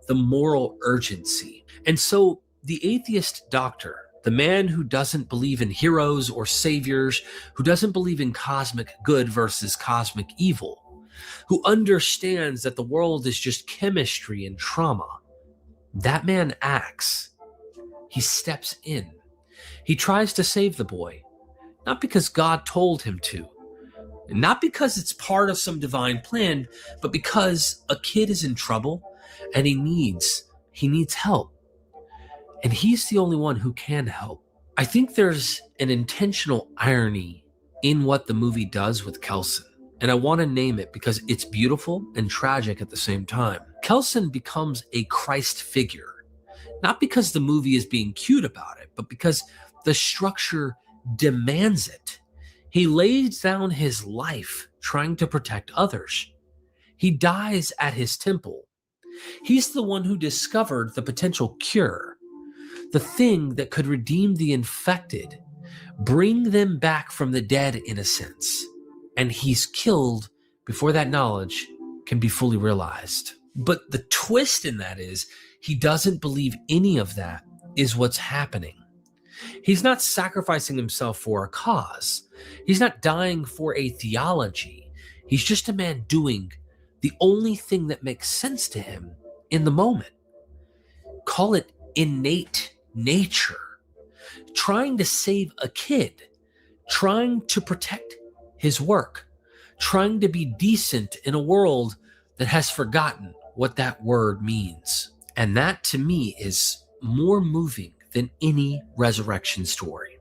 the moral urgency. And so the atheist doctor, the man who doesn't believe in heroes or saviors, who doesn't believe in cosmic good versus cosmic evil, who understands that the world is just chemistry and trauma, that man acts. He steps in. He tries to save the boy, not because God told him to, Not because it's part of some divine plan, but because a kid is in trouble and he needs help. And he's the only one who can help. I think there's an intentional irony in what the movie does with Kelson. And I want to name it because it's beautiful and tragic at the same time. Kelson becomes a Christ figure, not because the movie is being cute about it, but because the structure demands it. He lays down his life trying to protect others. He dies at his temple. He's the one who discovered the potential cure, the thing that could redeem the infected, bring them back from the dead in a sense. And he's killed before that knowledge can be fully realized. But the twist in that is he doesn't believe any of that is what's happening. He's not sacrificing himself for a cause. He's not dying for a theology. He's just a man doing the only thing that makes sense to him in the moment. Call it innate nature. Trying to save a kid, trying to protect his work, trying to be decent in a world that has forgotten what that word means. And that to me is more moving than any resurrection story,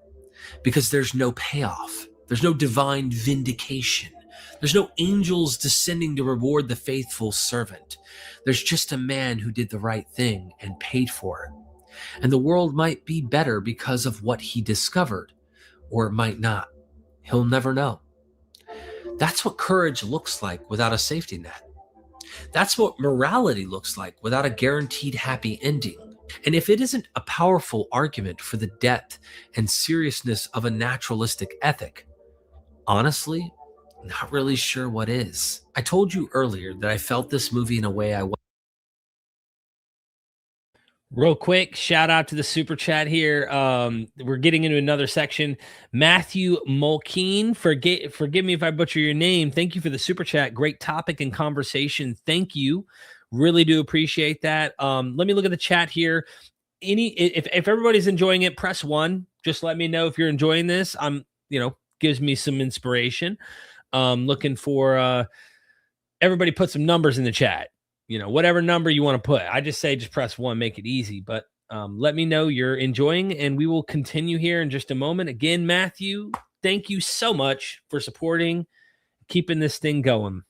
because there's no payoff. There's no divine vindication. There's no angels descending to reward the faithful servant. There's just a man who did the right thing and paid for it. And the world might be better because of what he discovered, or it might not. He'll never know. That's what courage looks like without a safety net. That's what morality looks like without a guaranteed happy ending. And if it isn't a powerful argument for the depth and seriousness of a naturalistic ethic, honestly, not really sure what is. I told you earlier that I felt this movie in a way I was. Real quick, shout out to the super chat here. We're getting into another section. Matthew Mulkeen, forgive me if I butcher your name. Thank you for the super chat. Great topic and conversation. Thank you. Really do appreciate that. Let me look at the chat here. If everybody's enjoying it, press 1. Just let me know if you're enjoying this. Gives me some inspiration. Looking for everybody put some numbers in the chat. Whatever number you want to put. I just say just press 1, make it easy. But let me know you're enjoying, and we will continue here in just a moment. Again, Matthew, thank you so much for supporting, keeping this thing going.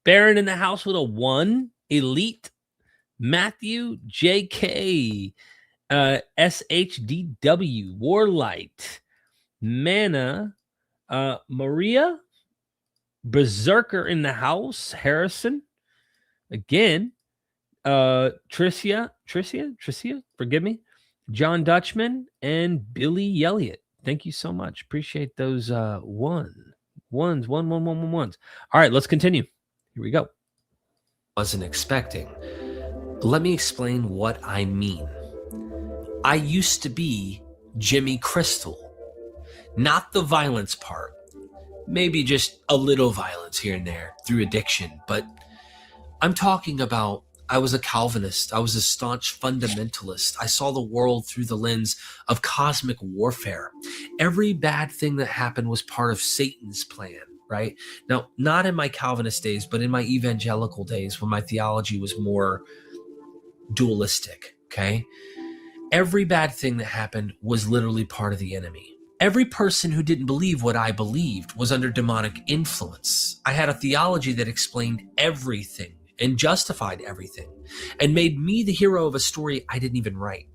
Baron in the house with a 1. Elite, Matthew, JK, SHDW, Warlight, Mana, Maria, Berserker in the house, Harrison, again, Tricia, forgive me, John Dutchman, and Billy Elliott. Thank you so much. Appreciate those ones. All right, let's continue. Here we go. Wasn't expecting. Let me explain what I mean. I used to be Jimmy Crystal. Not the violence part. Maybe just a little violence here and there through addiction, but I'm talking about I was a Calvinist. I was a staunch fundamentalist. I saw the world through the lens of cosmic warfare. Every bad thing that happened was part of Satan's plan, right? Now, not in my Calvinist days, but in my evangelical days when my theology was more dualistic, okay? Every bad thing that happened was literally part of the enemy. Every person who didn't believe what I believed was under demonic influence. I had a theology that explained everything and justified everything and made me the hero of a story I didn't even write.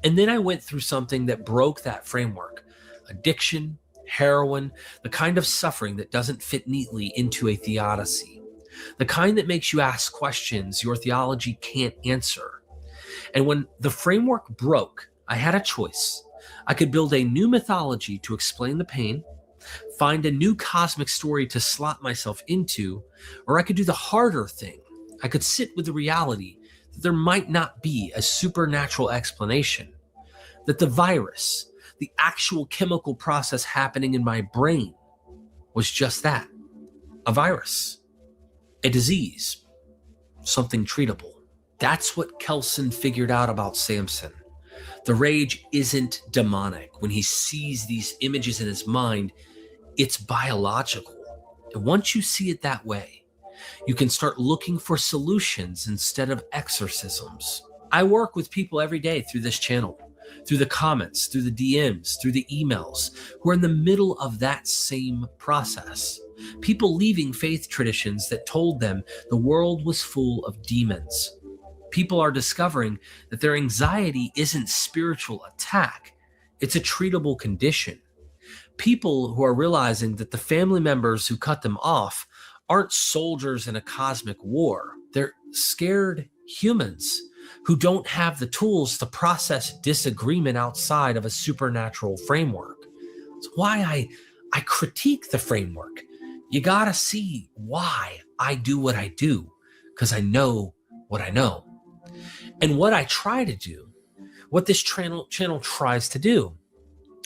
And then I went through something that broke that framework. Addiction, heroin, the kind of suffering that doesn't fit neatly into a theodicy. The kind that makes you ask questions your theology can't answer. And when the framework broke, I had a choice. I could build a new mythology to explain the pain, find a new cosmic story to slot myself into, or I could do the harder thing. I could sit with the reality that there might not be a supernatural explanation, that the virus, the actual chemical process happening in my brain, was just that, a virus, a disease, something treatable. That's what Kelson figured out about Samson. The rage isn't demonic. When he sees these images in his mind, It's biological. And once you see it that way, you can start looking for solutions instead of exorcisms. I work with people every day through this channel, through the comments, through the DMs, through the emails, who are in the middle of that same process. People leaving faith traditions that told them the world was full of demons. People are discovering that their anxiety isn't spiritual attack, it's a treatable condition. People who are realizing that the family members who cut them off aren't soldiers in a cosmic war. They're scared humans who don't have the tools to process disagreement outside of a supernatural framework. It's why I critique the framework. You gotta see why I do what I do, because I know what I know. And what I try to do, what this channel tries to do,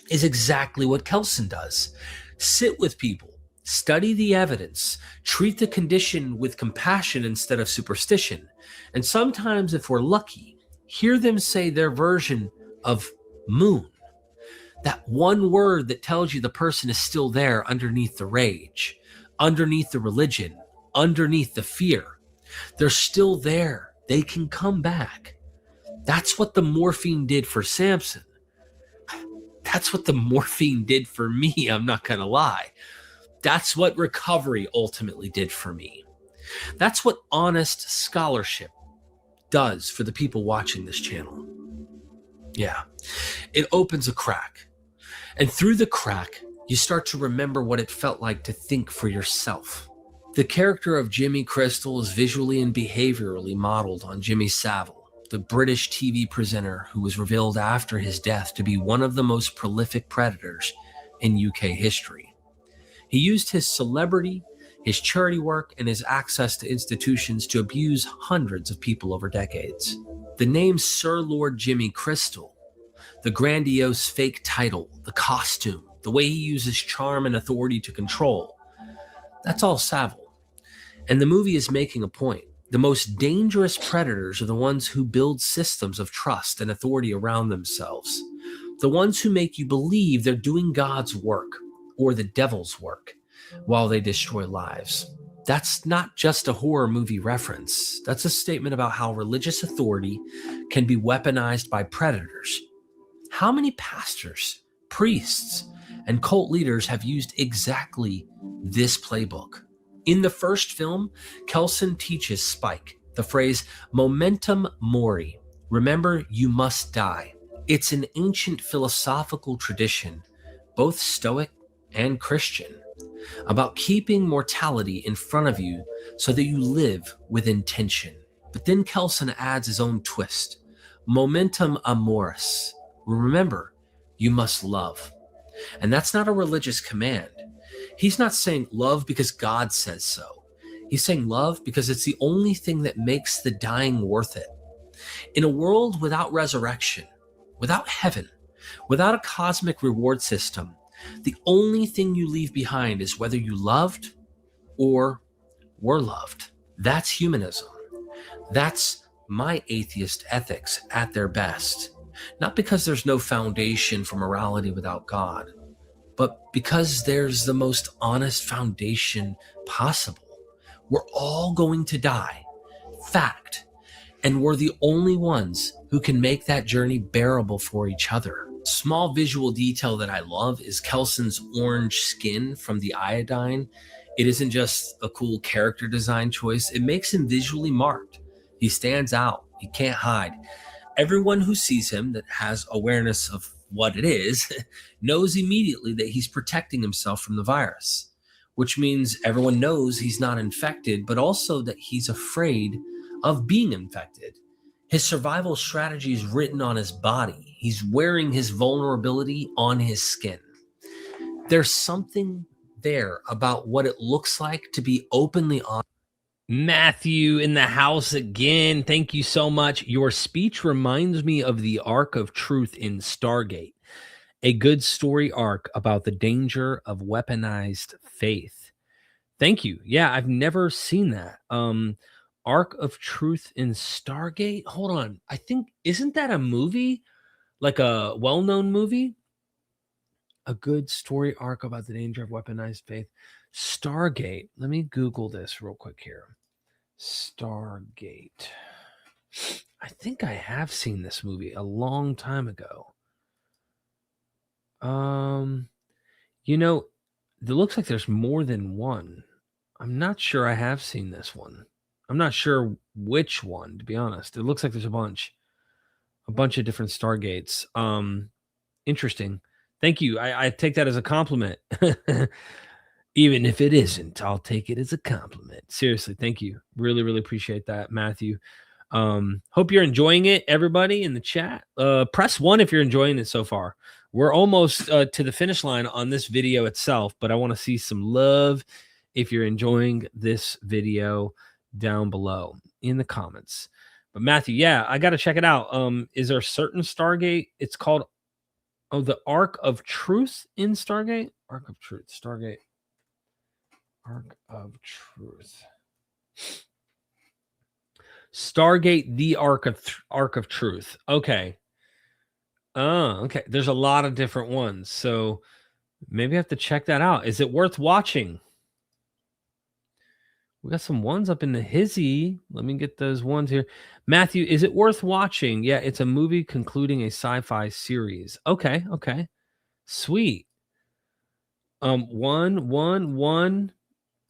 is exactly what Kelson does. Sit with people, study the evidence, treat the condition with compassion instead of superstition, and sometimes, if we're lucky, hear them say their version of moon. That one word that tells you the person is still there underneath the rage, underneath the religion, underneath the fear. They're still there. They can come back. That's what the morphine did for Samson. That's what the morphine did for me, I'm not going to lie. That's what recovery ultimately did for me. That's what honest scholarship does for the people watching this channel. Yeah, it opens a crack. And through the crack, you start to remember what it felt like to think for yourself. The character of Jimmy Crystal is visually and behaviorally modeled on Jimmy Savile, the British TV presenter who was revealed after his death to be one of the most prolific predators in UK history. He used his celebrity, his charity work, and his access to institutions to abuse hundreds of people over decades. The name Sir Lord Jimmy Crystal, the grandiose fake title, the costume, the way he uses charm and authority to control, that's all Savile. And the movie is making a point. The most dangerous predators are the ones who build systems of trust and authority around themselves. The ones who make you believe they're doing God's work or the devil's work while they destroy lives. That's not just a horror movie reference. That's a statement about how religious authority can be weaponized by predators. How many pastors, priests, and cult leaders have used exactly this playbook? In the first film, Kelson teaches Spike the phrase momentum mori. Remember, you must die. It's an ancient philosophical tradition, both Stoic and Christian, about keeping mortality in front of you so that you live with intention. But then Kelson adds his own twist, momentum amoris. Remember, you must love. And that's not a religious command. He's not saying love because God says so. He's saying love because it's the only thing that makes the dying worth it. In a world without resurrection, without heaven, without a cosmic reward system, the only thing you leave behind is whether you loved or were loved. That's humanism. That's my atheist ethics at their best. Not because there's no foundation for morality without God, but because there's the most honest foundation possible. We're all going to die. Fact. And we're the only ones who can make that journey bearable for each other. Small visual detail that I love is Kelson's orange skin from the iodine. It isn't just a cool character design choice. It makes him visually marked. He stands out. He can't hide. Everyone who sees him that has awareness of what it is knows immediately that he's protecting himself from the virus, which means everyone knows he's not infected, but also that he's afraid of being infected. His survival strategy is written on his body. He's wearing his vulnerability on his skin. There's something there about what it looks like to be openly honest. Matthew in the house again. Thank you so much. Your speech reminds me of the arc of truth in Stargate, a good story arc about the danger of weaponized faith. Thank you. Yeah, I've never seen that. Arc of Truth in Stargate. Hold on. I think, isn't that a movie? Like a well-known movie? a good story arc about the danger of weaponized faith. Stargate. Let me Google this real quick here. Stargate. I think I have seen this movie a long time ago. You know, it looks like there's more than one. I'm not sure I have seen this one. I'm not sure which one, to be honest. It looks like there's a bunch of different Stargates. Interesting. Thank you. I take that as a compliment. Even if it isn't, I'll take it as a compliment. Seriously, thank you. Really, really appreciate that, Matthew. Hope you're enjoying it, everybody in the chat. Press 1 if you're enjoying it so far. We're almost to the finish line on this video itself, but I want to see some love if you're enjoying this video down below in the comments. But Matthew, yeah, I got to check it out. Is there a certain Stargate? It's called, the Ark of Truth in Stargate? Ark of Truth, Stargate. Ark of Truth. Stargate, the Ark of Truth. Okay. Okay. There's a lot of different ones. So maybe I have to check that out. Is it worth watching? We got some ones up in the hizzy. Let me get those ones here. Matthew, is it worth watching? Yeah, it's a movie concluding a sci-fi series. Okay. Sweet. One.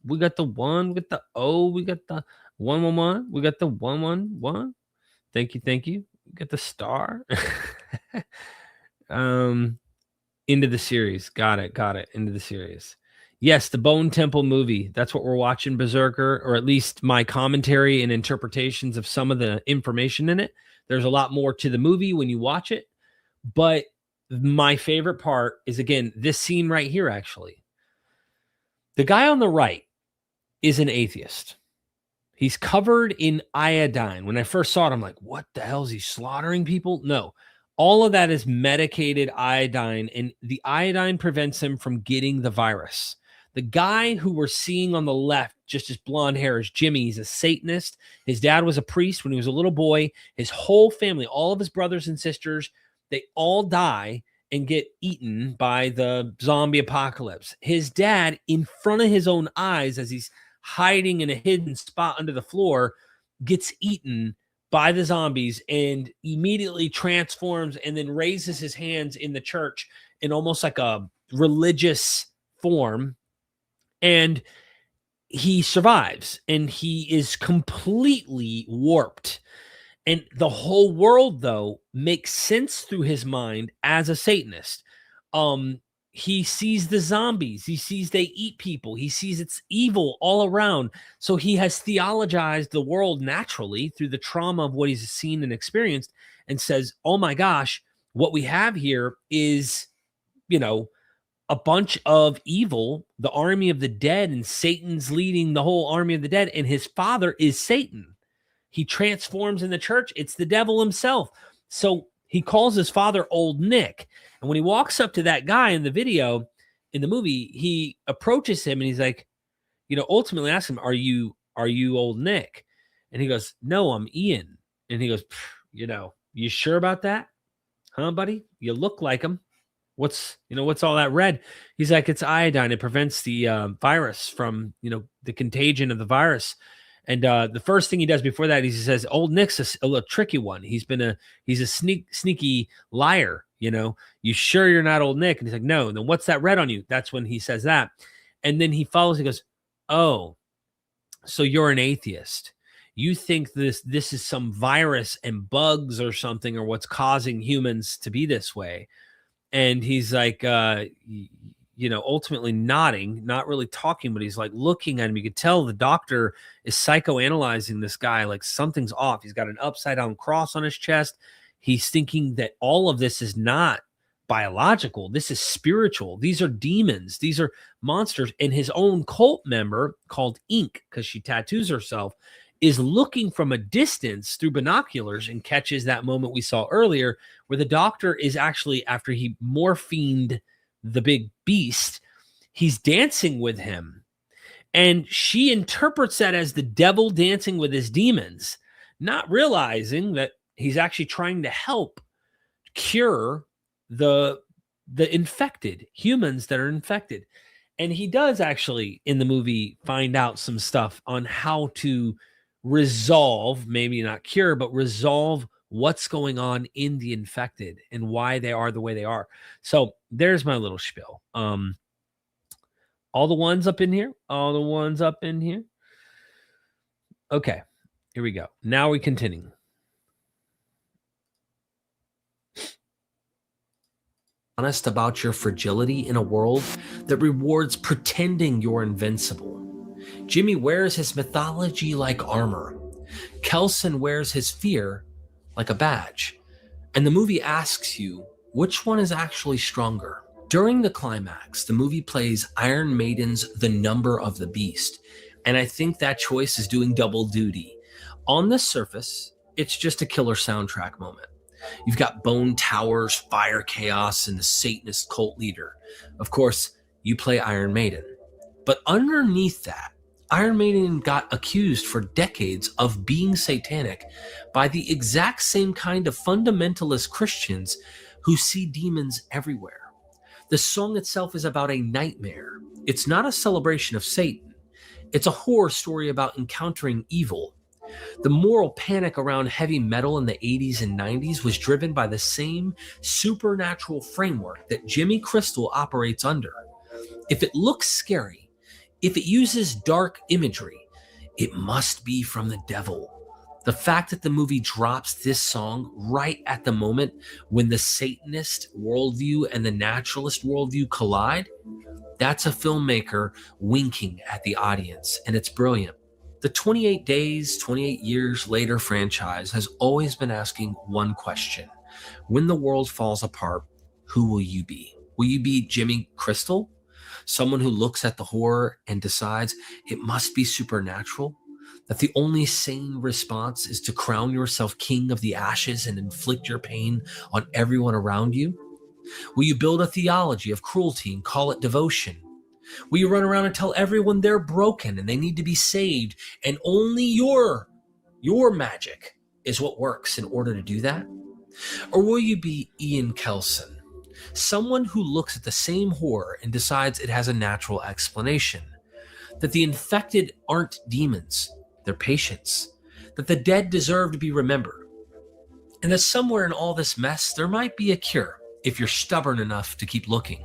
We got the 1, we got the O, we got the 111, we got the 111. Thank you. We got the star. Into the series. Got it. Into the series. Yes, the Bone Temple movie. That's what we're watching, Berserker, or at least my commentary and interpretations of some of the information in it. There's a lot more to the movie when you watch it. But my favorite part is, again, this scene right here, actually. The guy on the right is an atheist. He's covered in iodine. When I first saw it, I'm like, what the hell is he slaughtering people? No, all of that is medicated iodine, and the iodine prevents him from getting the virus. The guy who we're seeing on the left, just his blonde hair, is Jimmy. He's a Satanist. His dad was a priest when he was a little boy. His whole family, all of his brothers and sisters, they all die and get eaten by the zombie apocalypse. His dad, in front of his own eyes, as he's hiding in a hidden spot under the floor, gets eaten by the zombies and immediately transforms and then raises his hands in the church in almost like a religious form. And he survives, and he is completely warped. And the whole world, though, makes sense through his mind as a Satanist. He sees the zombies. He sees they eat people. He sees it's evil all around. So he has theologized the world naturally through the trauma of what he's seen and experienced, and says, oh my gosh, what we have here is, a bunch of evil, the army of the dead, and Satan's leading the whole army of the dead, and his father is Satan. He transforms in the church. It's the devil himself. So he calls his father Old Nick. And when he walks up to that guy in the video, in the movie, he approaches him and he's like, ultimately asks him, are you Old Nick? And he goes, no, I'm Ian. And he goes, you sure about that? Huh, buddy? You look like him. What's all that red? He's like, it's iodine. It prevents the virus from, the contagion of the virus. And the first thing he does before that, he says, Old Nick's a little tricky one. He's a sneaky liar. You sure you're not Old Nick? And he's like, no. And then what's that red on you? That's when he says that. And then he follows, he goes, oh, so you're an atheist. You think this is some virus and bugs or something, or what's causing humans to be this way. And he's like, ultimately nodding, not really talking, but he's like looking at him. You could tell the doctor is psychoanalyzing this guy, like something's off. He's got an upside down cross on his chest. He's thinking that all of this is not biological. This is spiritual. These are demons. These are monsters. And his own cult member, called Ink, because she tattoos herself, is looking from a distance through binoculars and catches that moment we saw earlier where the doctor is actually, after he morphined the big beast, he's dancing with him. And she interprets that as the devil dancing with his demons, not realizing that he's actually trying to help cure the the infected, humans that are infected. And he does actually in the movie find out some stuff on how to resolve, maybe not cure, but resolve what's going on in the infected and why they are the way they are. So there's my little spiel. All the ones up in here, all the ones up in here. Okay, here we go. Now we continue. Honest about your fragility in a world that rewards pretending you're invincible. Jimmy wears his mythology like armor. Kelson wears his fear like a badge. And the movie asks you, which one is actually stronger? During the climax, the movie plays Iron Maiden's The Number of the Beast. And I think that choice is doing double duty. On the surface, it's just a killer soundtrack moment. You've got bone towers, fire chaos, and the Satanist cult leader. Of course, you play Iron Maiden. But underneath that, Iron Maiden got accused for decades of being satanic by the exact same kind of fundamentalist Christians who see demons everywhere. The song itself is about a nightmare. It's not a celebration of Satan. It's a horror story about encountering evil. The moral panic around heavy metal in the 80s and 90s was driven by the same supernatural framework that Jimmy Crystal operates under. If it looks scary, if it uses dark imagery, it must be from the devil. The fact that the movie drops this song right at the moment when the Satanist worldview and the naturalist worldview collide, that's a filmmaker winking at the audience, and it's brilliant. The 28 Days, 28 Years Later franchise has always been asking one question. When the world falls apart, who will you be? Will you be Jimmy Crystal? Someone who looks at the horror and decides it must be supernatural? That the only sane response is to crown yourself king of the ashes and inflict your pain on everyone around you? Will you build a theology of cruelty and call it devotion? Will you run around and tell everyone they're broken and they need to be saved and only your magic is what works in order to do that? Or will you be Ian Kelson, someone who looks at the same horror and decides it has a natural explanation? That the infected aren't demons, they're patients. That the dead deserve to be remembered. And that somewhere in all this mess, there might be a cure if you're stubborn enough to keep looking.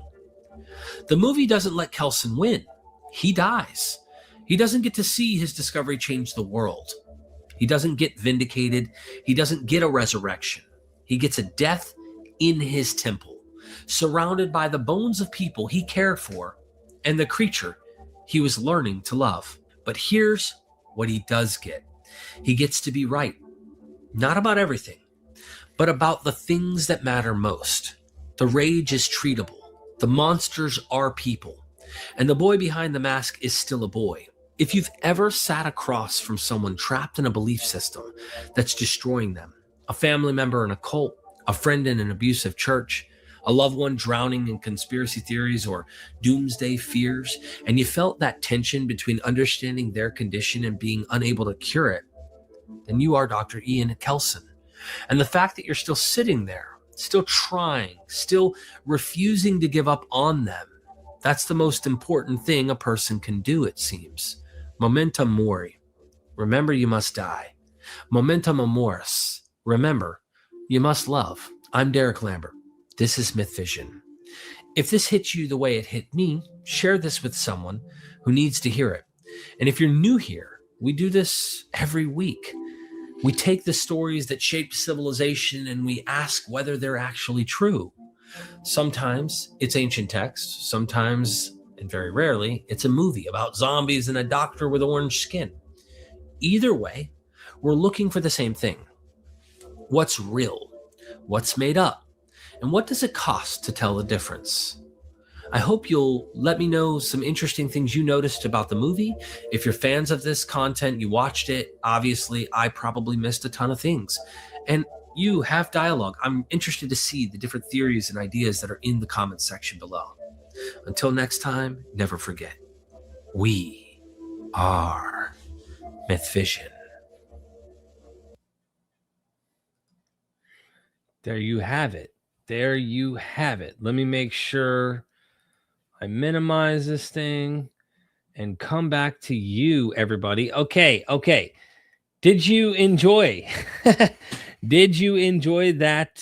The movie doesn't let Kelson win. He dies. He doesn't get to see his discovery change the world. He doesn't get vindicated. He doesn't get a resurrection. He gets a death in his temple, surrounded by the bones of people he cared for and the creature he was learning to love. But here's what he does get. He gets to be right. Not about everything, but about the things that matter most. The rage is treatable. The monsters are people. And the boy behind the mask is still a boy. If you've ever sat across from someone trapped in a belief system that's destroying them, a family member in a cult, a friend in an abusive church, a loved one drowning in conspiracy theories or doomsday fears, and you felt that tension between understanding their condition and being unable to cure it, then you are Dr. Ian Kelson. And the fact that you're still sitting there, still trying, still refusing to give up on them, that's the most important thing a person can do, it seems. Memento mori. Remember, you must die. Memento amoris. Remember, you must love. I'm Derek Lambert. This is Myth Vision. If this hits you the way it hit me, share this with someone who needs to hear it. And if you're new here, we do this every week. We take the stories that shaped civilization and we ask whether they're actually true. Sometimes it's ancient text. Sometimes, and very rarely, it's a movie about zombies and a doctor with orange skin. Either way, we're looking for the same thing. What's real? What's made up? And what does it cost to tell the difference? I hope you'll let me know some interesting things you noticed about the movie. If you're fans of this content, you watched it, obviously I probably missed a ton of things. And you have dialogue. I'm interested to see the different theories and ideas that are in the comments section below. Until next time, never forget, we are Myth Vision. There you have it. there you have it. Let me make sure I minimize this thing and come back to you, everybody. Okay. Did you enjoy? Did you enjoy that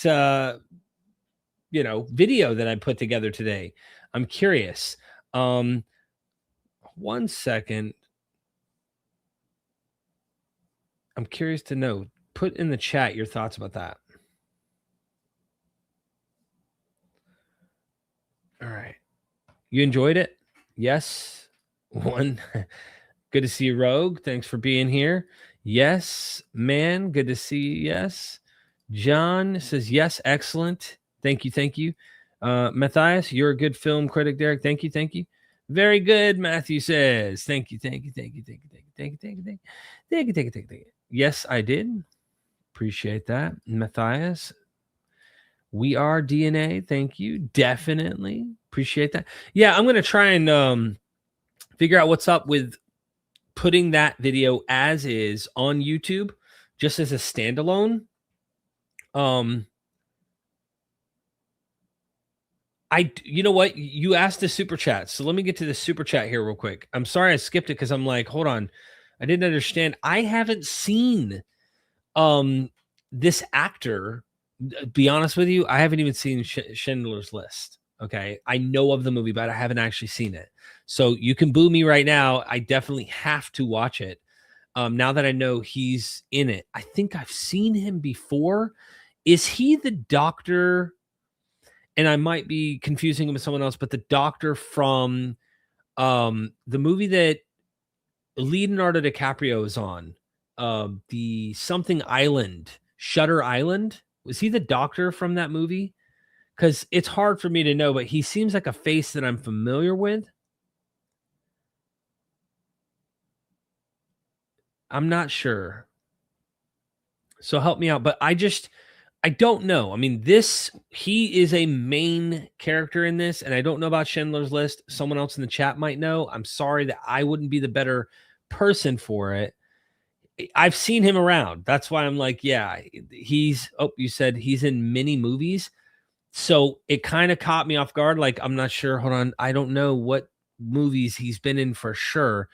video that I put together today? I'm curious. 1 second. I'm curious to know. Put in the chat your thoughts about that. All right. You enjoyed it? Yes. One. Good to see you, Rogue. Thanks for being here. Yes, man. Good to see you. Yes. John says, yes, excellent. Thank you. Matthias, you're a good film critic, Derek. Thank you. Very good, Matthew says. Thank you. Yes, I did. Appreciate that. Matthias, we are DNA. Thank you. Definitely. Appreciate that. Yeah, I'm going to try and figure out what's up with putting that video as is on YouTube, just as a standalone. You know what? You asked the super chat. So let me get to the super chat here real quick. I'm sorry I skipped it because I'm like, hold on. I didn't understand. I haven't seen this actor. Be honest with you, I haven't even seen Schindler's List. Okay. I know of the movie, but I haven't actually seen it. So you can boo me right now. I definitely have to watch it. Now that I know he's in it. I think I've seen him before. Is he the doctor? And I might be confusing him with someone else, but the doctor from the movie that Leonardo DiCaprio is on, the something island, Shutter Island. Was he the doctor from that movie? Because it's hard for me to know, but he seems like a face that I'm familiar with. I'm not sure. So help me out. But I don't know. I mean, he is a main character in this, and I don't know about Schindler's List. Someone else in the chat might know. I'm sorry that I wouldn't be the better person for it. I've seen him around. That's why I'm like, yeah, you said he's in many movies. So it kind of caught me off guard. Like, I'm not sure. Hold on. I don't know what movies he's been in for sure.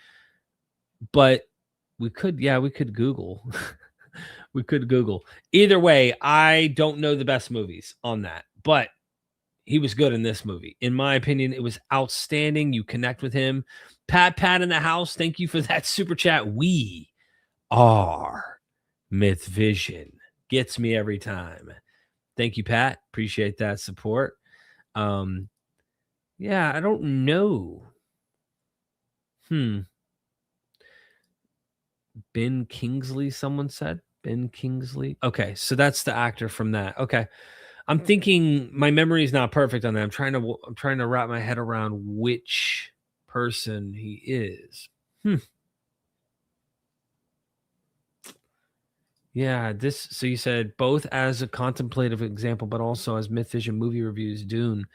But we could Google. We could Google. Either way, I don't know the best movies on that. But he was good in this movie. In my opinion, it was outstanding. You connect with him. Pat in the house. Thank you for that super chat. We are Myth Vision. Gets me every time. Thank you, Pat. Appreciate that support. Yeah, I don't know. Ben Kingsley, someone said. Ben Kingsley. Okay, so that's the actor from that. Okay. I'm thinking my memory is not perfect on that. I'm trying to wrap my head around which person he is. Yeah, so you said both as a contemplative example, but also as Myth Vision movie reviews, Dune.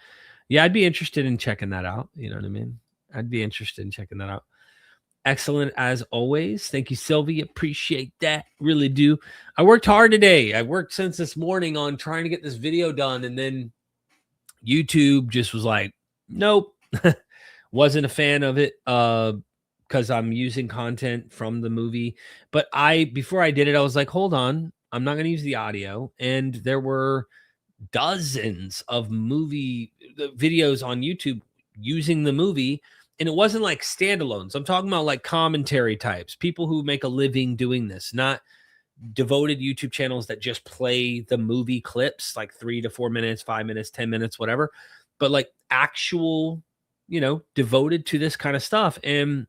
Yeah, I'd be interested in checking that out. You know what I mean? I'd be interested in checking that out. Excellent as always. Thank you, Sylvie. Appreciate that. Really do. I worked hard today. I worked since this morning on trying to get this video done, and then YouTube just was like, nope. Wasn't a fan of it because I'm using content from the movie. But before I did it, I was like, hold on. I'm not going to use the audio. And there were dozens of movie videos on YouTube using the movie. And it wasn't like standalones. I'm talking about like commentary types, people who make a living doing this, not devoted YouTube channels that just play the movie clips, like 3 to 4 minutes, 5 minutes, 10 minutes, whatever, but like actual, devoted to this kind of stuff. And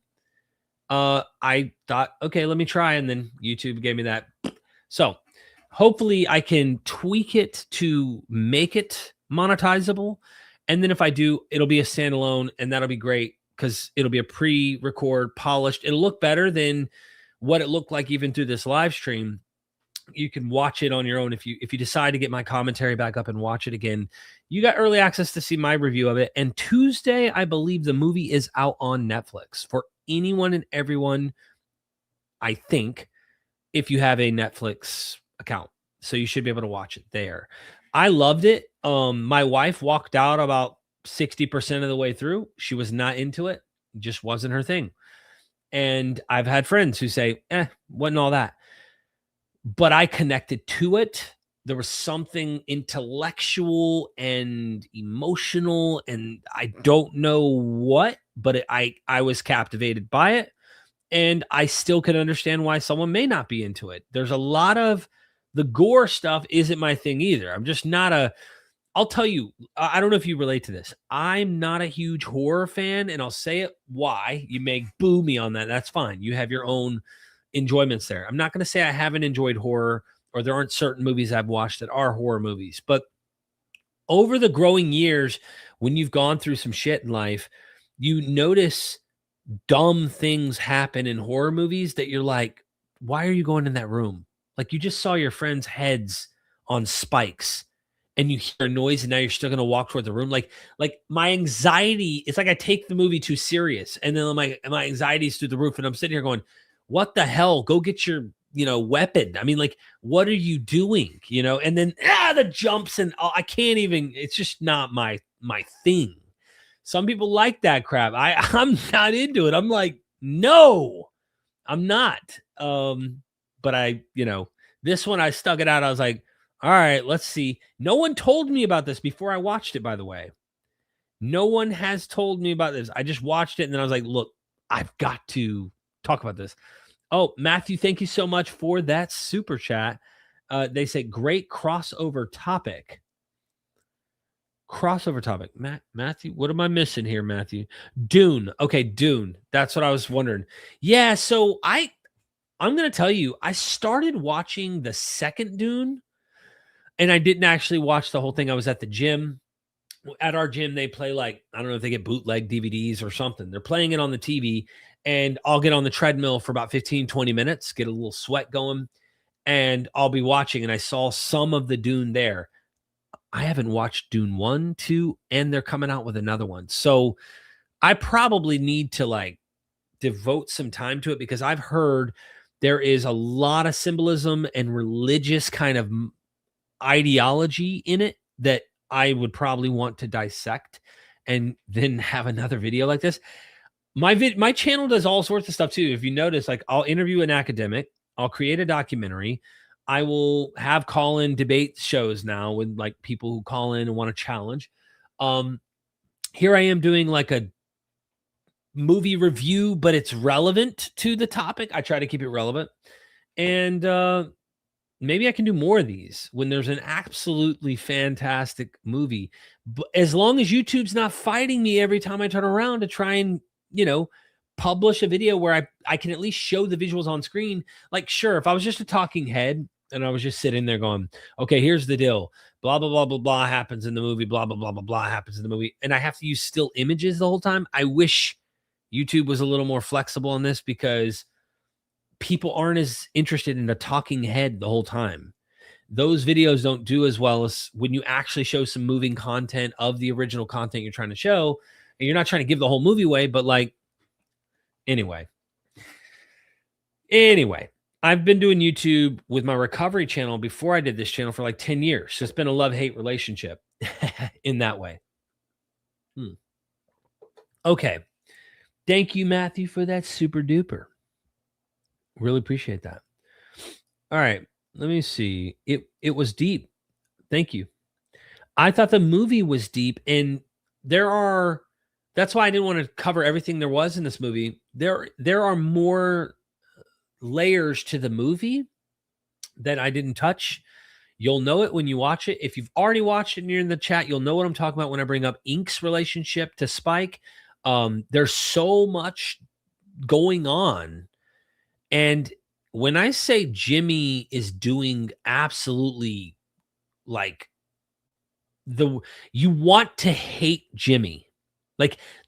I thought, okay, let me try. And then YouTube gave me that. So hopefully I can tweak it to make it monetizable. And then if I do, it'll be a standalone, and that'll be great because it'll be a pre-record, polished. It'll look better than what it looked like even through this live stream. You can watch it on your own. If you decide to get my commentary back up and watch it again, you got early access to see my review of it. And Tuesday, I believe the movie is out on Netflix for anyone and everyone, I think, if you have a Netflix account. So you should be able to watch it there. I loved it. My wife walked out about 60% of the way through. She was not into it. Just wasn't her thing. And I've had friends who say, wasn't all that. But I connected to it. There was something intellectual and emotional, and I don't know what, but I was captivated by it. And I still can understand why someone may not be into it. There's a lot of the gore stuff isn't my thing either. I'm just not I'll tell you, I don't know if you relate to this. I'm not a huge horror fan, and I'll say it why. You may boo me on that. That's fine. You have your own enjoyments there. I'm not going to say I haven't enjoyed horror or there aren't certain movies I've watched that are horror movies, but over the growing years, when you've gone through some shit in life, you notice dumb things happen in horror movies that you're like, why are you going in that room? Like, you just saw your friends' heads on spikes and you hear a noise and now you're still going to walk toward the room. Like my anxiety, it's like I take the movie too serious. And then my anxiety is through the roof and I'm sitting here going, what the hell? Go get your, weapon. I mean, like, what are you doing? And then the jumps and I can't even, it's just not my thing. Some people like that crap. I'm not into it. I'm like, no, I'm not. But this one I stuck it out. I was like, all right, let's see. No one told me about this before I watched it, by the way. No one has told me about this. I just watched it and then I was like, look, I've got to talk about this. Oh, Matthew, thank you so much for that super chat. They say great crossover topic. Crossover topic. Matthew, what am I missing here, Matthew? Dune. Okay, Dune. That's what I was wondering. Yeah, so I'm going to tell you, I started watching the second Dune, and I didn't actually watch the whole thing. I was at the gym. At our gym, they play I don't know if they get bootleg DVDs or something. They're playing it on the TV, and I'll get on the treadmill for about 15, 20 minutes, get a little sweat going, and I'll be watching, and I saw some of the Dune there. I haven't watched Dune 1, 2, and they're coming out with another one. So I probably need to devote some time to it because I've heard there is a lot of symbolism and religious kind of ideology in it that I would probably want to dissect and then have another video like this. My channel does all sorts of stuff too. If you notice, I'll interview an academic, I'll create a documentary, I will have call-in debate shows now with people who call in and want to challenge. Here I am doing a movie review, but it's relevant to the topic. I try to keep it relevant. And maybe I can do more of these when there's an absolutely fantastic movie. But as long as YouTube's not fighting me every time I turn around to try and, publish a video where I can at least show the visuals on screen. Sure, if I was just a talking head and I was just sitting there going, okay, here's the deal. Blah, blah, blah, blah, blah happens in the movie. Blah, blah, blah, blah, blah happens in the movie. And I have to use still images the whole time. I wish YouTube was a little more flexible on this because people aren't as interested in a talking head the whole time. Those videos don't do as well as when you actually show some moving content of the original content you're trying to show. And you're not trying to give the whole movie away, but anyway, I've been doing YouTube with my recovery channel before I did this channel for 10 years. So it's been a love-hate relationship in that way. Okay. Thank you, Matthew, for that super duper. Really appreciate that. All right. Let me see. It was deep. Thank you. I thought the movie was deep, and that's why I didn't want to cover everything there was in this movie. There are more layers to the movie that I didn't touch. You'll know it when you watch it. If you've already watched it and you're in the chat, you'll know what I'm talking about when I bring up Ink's relationship to Spike. There's so much going on. And when I say Jimmy is doing absolutely you want to hate Jimmy.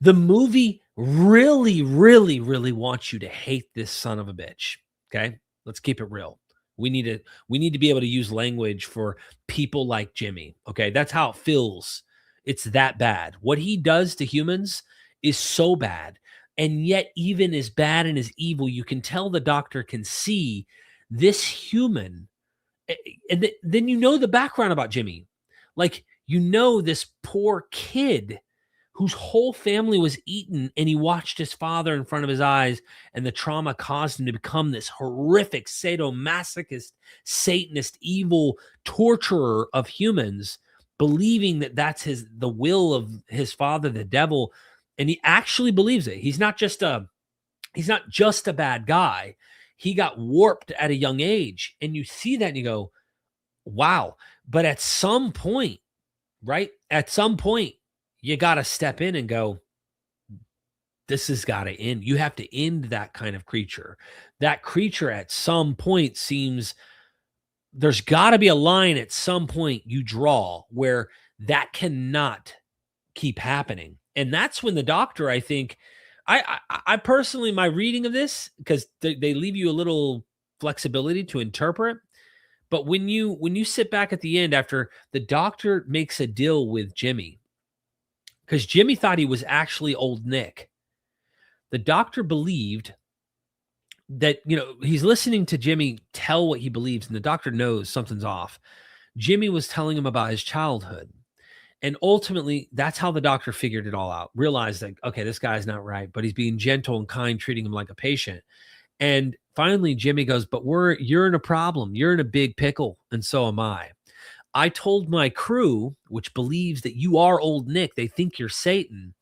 The movie really, really, really wants you to hate this son of a bitch. Okay. Let's keep it real. We need to be able to use language for people like Jimmy. Okay. That's how it feels. It's that bad. What he does to humans is so bad. And yet, even as bad and as evil, you can tell the doctor can see this human. And then the background about Jimmy. Like, you know, this poor kid whose whole family was eaten, and he watched his father in front of his eyes, and the trauma caused him to become this horrific sadomasochist, Satanist, evil torturer of humans, believing that that's the will of his father, the devil. And he actually believes it. He's not just a bad guy. He got warped at a young age. And you see that and you go, wow. But at some point, right? At some point, you got to step in and go, this has got to end. You have to end that kind of creature. That creature at some point seems, there's got to be a line at some point you draw where that cannot keep happening. And that's when the doctor, I think, I personally, my reading of this, because they leave you a little flexibility to interpret. But when you sit back at the end after the doctor makes a deal with Jimmy, because Jimmy thought he was actually old Nick. The doctor believed that, he's listening to Jimmy tell what he believes, and the doctor knows something's off. Jimmy was telling him about his childhood. And ultimately, that's how the doctor figured it all out. Realized that, okay, this guy's not right, but he's being gentle and kind, treating him like a patient. And finally, Jimmy goes, but you're in a problem. You're in a big pickle, and so am I. I told my crew, which believes that you are old Nick, they think you're Satan,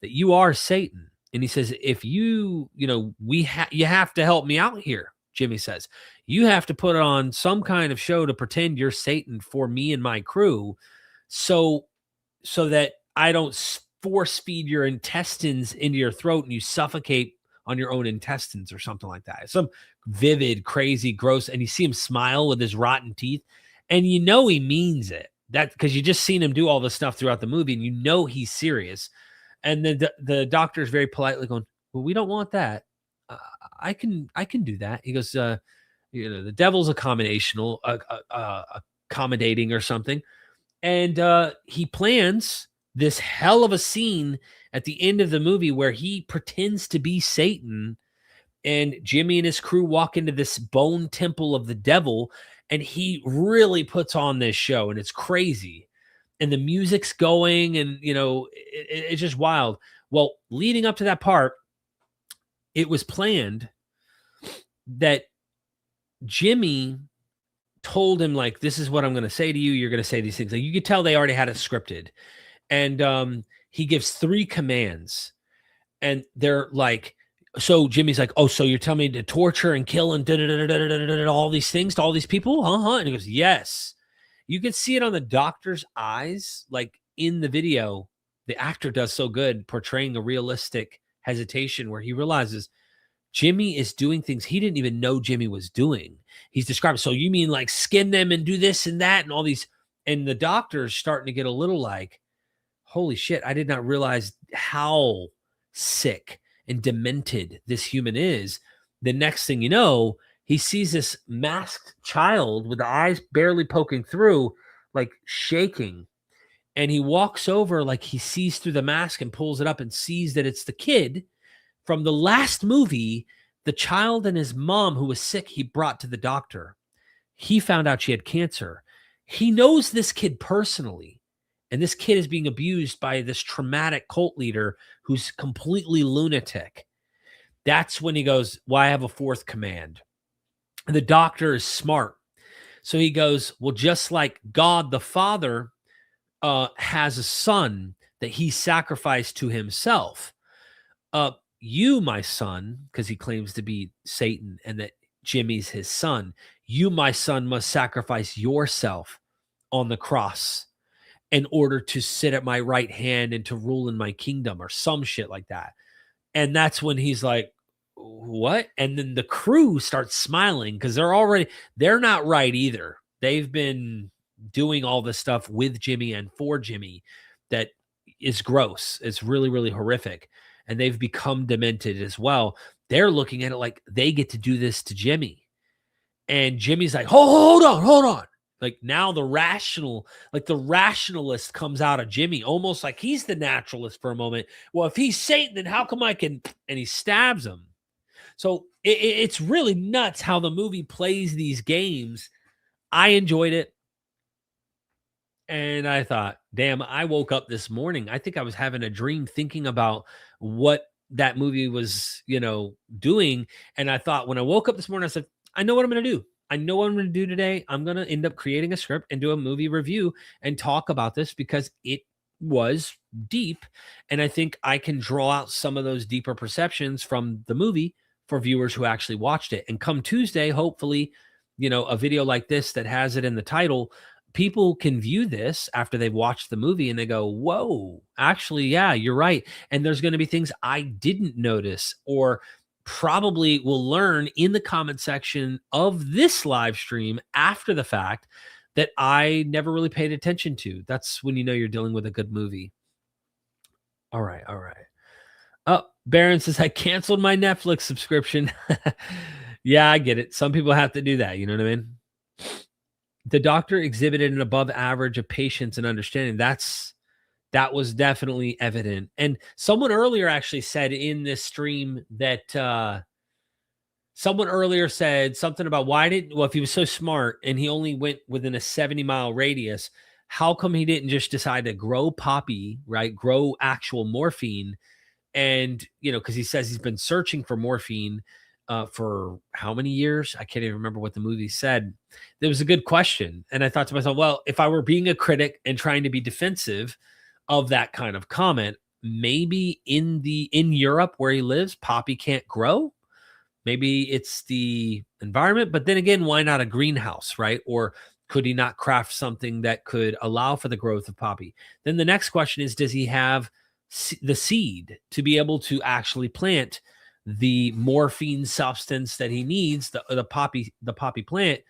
that you are Satan. And he says, if you have to help me out here, Jimmy says. You have to put on some kind of show to pretend you're Satan for me and my crew, so that I don't force feed your intestines into your throat and you suffocate on your own intestines or something like that. Some vivid, crazy, gross. And you see him smile with his rotten teeth. And he means it. That because you just seen him do all this stuff throughout the movie, and he's serious. And the doctor is very politely going, well, we don't want that. I can do that. He goes, the devil's accommodating or something. And he plans this hell of a scene at the end of the movie where he pretends to be Satan, and Jimmy and his crew walk into this bone temple of the devil, and he really puts on this show, and it's crazy. And the music's going, and, it's just wild. Well, leading up to that part, it was planned that Jimmy told him, like, this is what I'm going to say to you. You're going to say these things. Like, you could tell they already had it scripted. And he gives 3 commands. And they're like, so Jimmy's like, oh, so you're telling me to torture and kill and all these things to all these people? Uh-huh. And he goes, yes. You can see it on the doctor's eyes. Like in the video, the actor does so good portraying a realistic hesitation where he realizes Jimmy is doing things he didn't even know Jimmy was doing. He's describing, so you mean like skin them and do this and that and all these, and the doctor's starting to get a little like, holy shit, I did not realize how sick and demented this human is. The next thing you know, he sees this masked child with the eyes barely poking through, like shaking. And he walks over, like he sees through the mask and pulls it up and sees that it's the kid from the last movie, the child and his mom who was sick, he brought to the doctor. He found out she had cancer. He knows this kid personally. And this kid is being abused by this traumatic cult leader who's completely lunatic. That's when he goes, well, I have a 4th command. And the doctor is smart. So he goes, well, just like God the Father has a son that he sacrificed to himself. You, my son, because he claims to be Satan and that Jimmy's his son, you, my son, must sacrifice yourself on the cross in order to sit at my right hand and to rule in my kingdom or some shit like that. And that's when he's like, what? And then the crew starts smiling because they're not right either. They've been doing all this stuff with Jimmy and for Jimmy that is gross. It's really, really horrific. And they've become demented as well. They're looking at it like they get to do this to Jimmy. And Jimmy's like, hold on. Like now the rationalist comes out of Jimmy, almost like he's the naturalist for a moment. Well, if he's Satan, then how come I can, and he stabs him. So it's really nuts how the movie plays these games. I enjoyed it. And I thought, damn, I woke up this morning. I think I was having a dream thinking about what that movie was, doing. And I thought when I woke up this morning, I said, I know what I'm going to do. I know what I'm going to do today. I'm going to end up creating a script and do a movie review and talk about this because it was deep. And I think I can draw out some of those deeper perceptions from the movie for viewers who actually watched it. And come Tuesday, hopefully, a video like this that has it in the title, people can view this after they've watched the movie and they go, whoa, actually, yeah, you're right. And there's going to be things I didn't notice or probably will learn in the comment section of this live stream after the fact that I never really paid attention to. That's when you know you're dealing with a good movie. All right. All right. Oh, Baron says, I canceled my Netflix subscription. Yeah, I get it. Some people have to do that. You know what I mean? The doctor exhibited an above average of patience and understanding. That was definitely evident. And someone earlier actually said in this stream that someone earlier said something about if he was so smart and he only went within a 70-mile radius, how come he didn't just decide to grow poppy, right? Grow actual morphine. And, because he says he's been searching for morphine for how many years? I can't even remember what the movie said. It was a good question. And I thought to myself, well, if I were being a critic and trying to be defensive of that kind of comment, maybe in Europe where he lives, poppy can't grow. Maybe it's the environment, but then again, why not a greenhouse, right? Or could he not craft something that could allow for the growth of poppy? Then the next question is, does he have the seed to be able to actually plant the morphine substance that he needs, the poppy plant?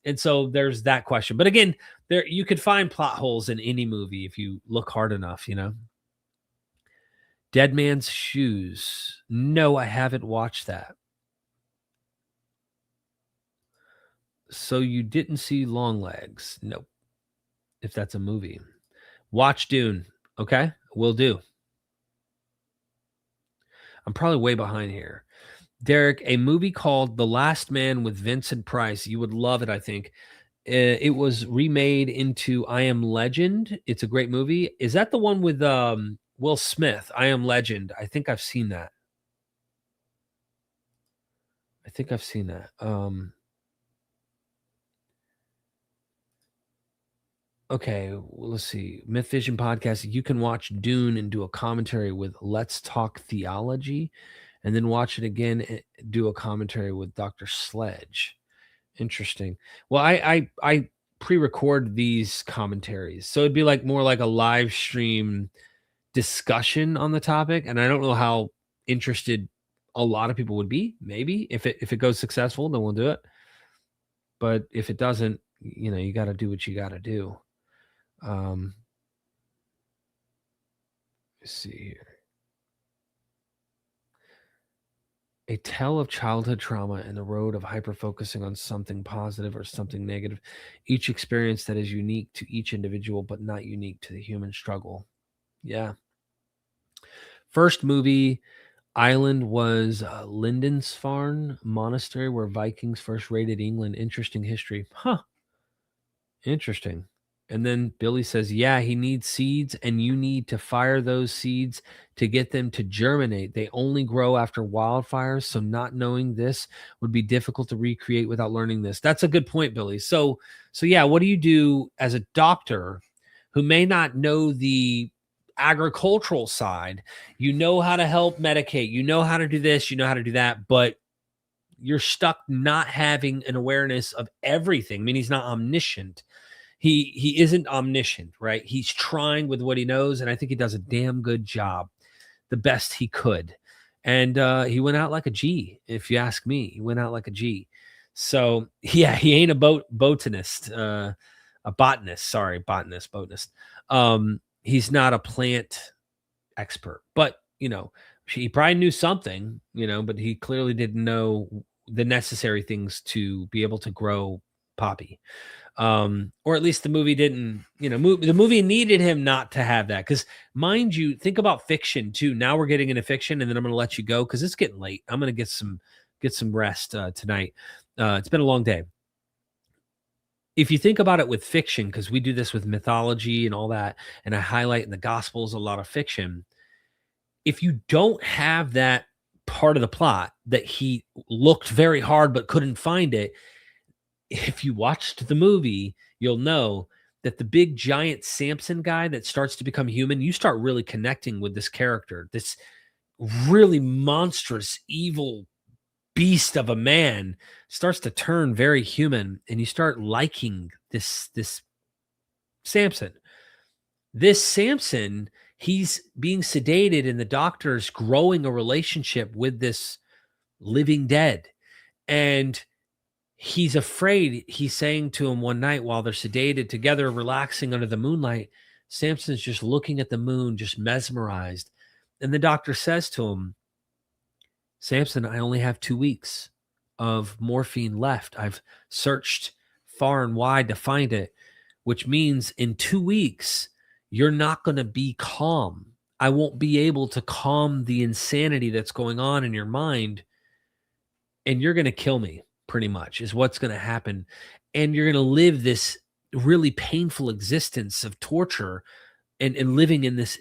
And so there's that question. But again, there you could find plot holes in any movie if you look hard enough, Dead Man's Shoes. No, I haven't watched that. So you didn't see Longlegs? Nope. If that's a movie. Watch Dune. Okay, will do. I'm probably way behind here. Derek, a movie called The Last Man with Vincent Price. You would love it, I think. It was remade into I Am Legend. It's a great movie. Is that the one with Will Smith? I Am Legend. I think I've seen that. Okay, well, let's see. Myth Vision Podcast. You can watch Dune and do a commentary with Let's Talk Theology, and then watch it again and do a commentary with Dr. Sledge. Interesting. Well, I pre-record these commentaries, so it'd be more like a live stream discussion on the topic, and I don't know how interested a lot of people would be. Maybe if it goes successful, then we'll do it. But if it doesn't, you got to do what you got to do. Let's see here. A tale of childhood trauma and the road of hyper-focusing on something positive or something negative. Each experience that is unique to each individual, but not unique to the human struggle. Yeah. First movie, Island, was Lindisfarne Monastery, where Vikings first raided England. Interesting history. Huh. Interesting. And then Billy says, yeah, he needs seeds, and you need to fire those seeds to get them to germinate. They only grow after wildfires, so not knowing this would be difficult to recreate without learning this. That's a good point, Billy. So yeah, what do you do as a doctor who may not know the agricultural side? You know how to help medicate, you know how to do this, you know how to do that, but you're stuck not having an awareness of everything. I mean, he's not omniscient. He isn't omniscient, right? He's trying with what he knows, and I think he does a damn good job, the best he could. And he went out like a G, if you ask me. He went out like a G. So yeah, he ain't a botanist, a botanist. Sorry, botanist. He's not a plant expert, but he probably knew something, but he clearly didn't know the necessary things to be able to grow poppy. Or at least the movie didn't, the movie needed him not to have that. Because mind you, think about fiction too. Now we're getting into fiction, and then I'm going to let you go because it's getting late. I'm going to get some rest tonight. It's been a long day. if you think about it with fiction, because we do this with mythology and all that, and I highlight in the Gospels a lot of fiction, if you don't have that part of the plot that he looked very hard but couldn't find it, if you watched the movie, you'll know that the big giant Samson guy that starts to become human, you start really connecting with this character, this really monstrous, evil beast of a man starts to turn very human, and you start liking this Samson. This Samson, he's being sedated, and the doctor's growing a relationship with this living dead. And he's afraid. He's saying to him one night while they're sedated together, relaxing under the moonlight, Samson's just looking at the moon, just mesmerized. And the doctor says to him, Samson, I only have 2 weeks of morphine left. I've searched far and wide to find it, which means in 2 weeks, you're not going to be calm. I won't be able to calm the insanity that's going on in your mind. And you're going to kill me, pretty much, is what's going to happen. And you're going to live this really painful existence of torture and living in this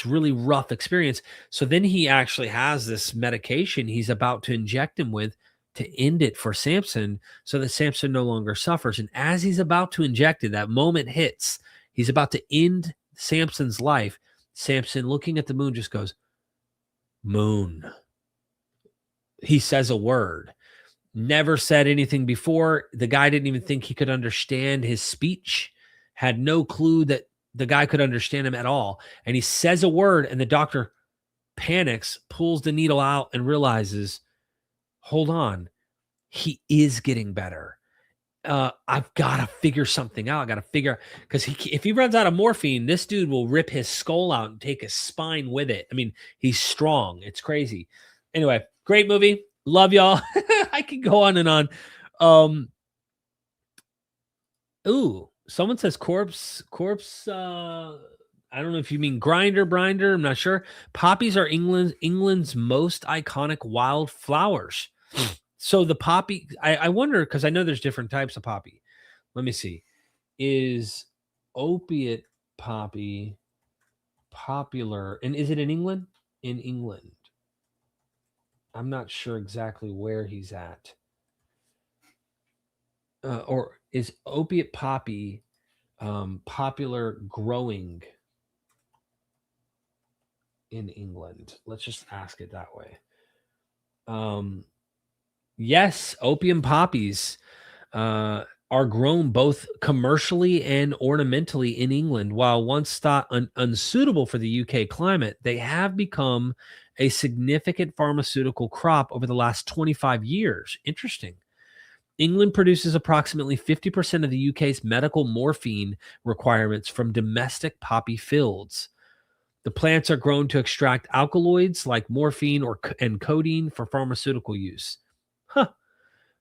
really rough experience. So then he actually has this medication he's about to inject him with to end it for Samson so that Samson no longer suffers. And as he's about to inject it, that moment hits, he's about to end Samson's life. Samson, looking at the moon, just goes, moon. He says a word. Never said anything before. The guy didn't even think he could understand his speech, had no clue that the guy could understand him at all. And he says a word, and the doctor panics, pulls the needle out, and realizes, hold on, he is getting better. I've got to figure something out. I got to figure, because if he runs out of morphine, this dude will rip his skull out and take his spine with it. I mean, he's strong. It's crazy. Anyway, great movie. Love y'all. I can go on and on. Ooh, someone says corpse. I don't know if you mean brinder. I'm not sure. Poppies are England's most iconic wild flowers. So the poppy, I wonder, because I know there's different types of poppy. Let me see. Is opiate poppy popular? And is it in England? In England. I'm not sure exactly where he's at. Or is opiate poppy popular growing in England? Let's just ask it that way. Yes, opium poppies are grown both commercially and ornamentally in England. While once thought unsuitable for the UK climate, they have become a significant pharmaceutical crop over the last 25 years. Interesting. England produces approximately 50% of the UK's medical morphine requirements from domestic poppy fields. The plants are grown to extract alkaloids like morphine and codeine for pharmaceutical use.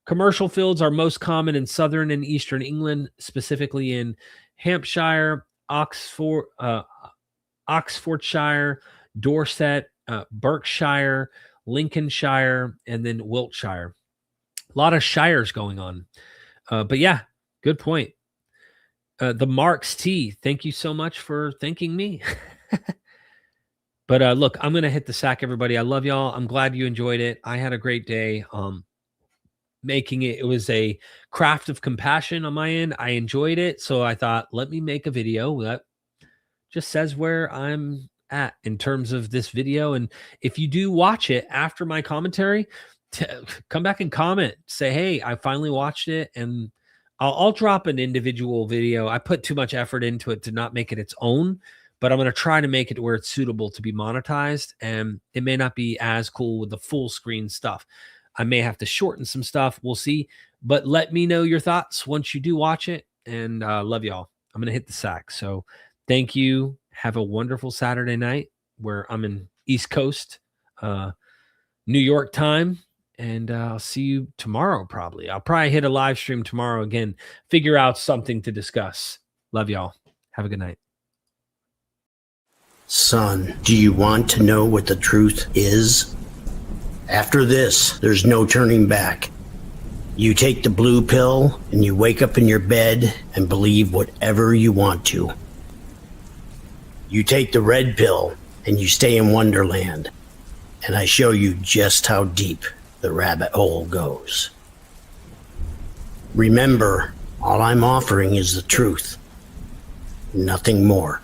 Commercial fields are most common in southern and eastern England, specifically in Hampshire, Oxfordshire, Dorset, Berkshire, Lincolnshire, and then Wiltshire. A lot of shires going on. But yeah, good point. The Marks T, thank you so much for thanking me. But look, I'm going to hit the sack, everybody. I love y'all. I'm glad you enjoyed it. I had a great day making it. It was a craft of compassion on my end. I enjoyed it. So I thought, let me make a video that just says where I'm at in terms of this video. And if you do watch it after my commentary, come back and comment. Say, hey, I finally watched it. And I'll drop an individual video. I put too much effort into it to not make it its own. But I'm going to try to make it where it's suitable to be monetized. And it may not be as cool with the full screen stuff. I may have to shorten some stuff. We'll see. But let me know your thoughts once you do watch it. And love y'all. I'm going to hit the sack. So thank you. Have a wonderful Saturday night where I'm in East Coast, New York time. And I'll see you tomorrow probably. I'll probably hit a live stream tomorrow again. Figure out something to discuss. Love y'all. Have a good night. Son, do you want to know what the truth is? After this, there's no turning back. You take the blue pill and you wake up in your bed and believe whatever you want to. You take the red pill and you stay in Wonderland, and I show you just how deep the rabbit hole goes. Remember, all I'm offering is the truth, nothing more.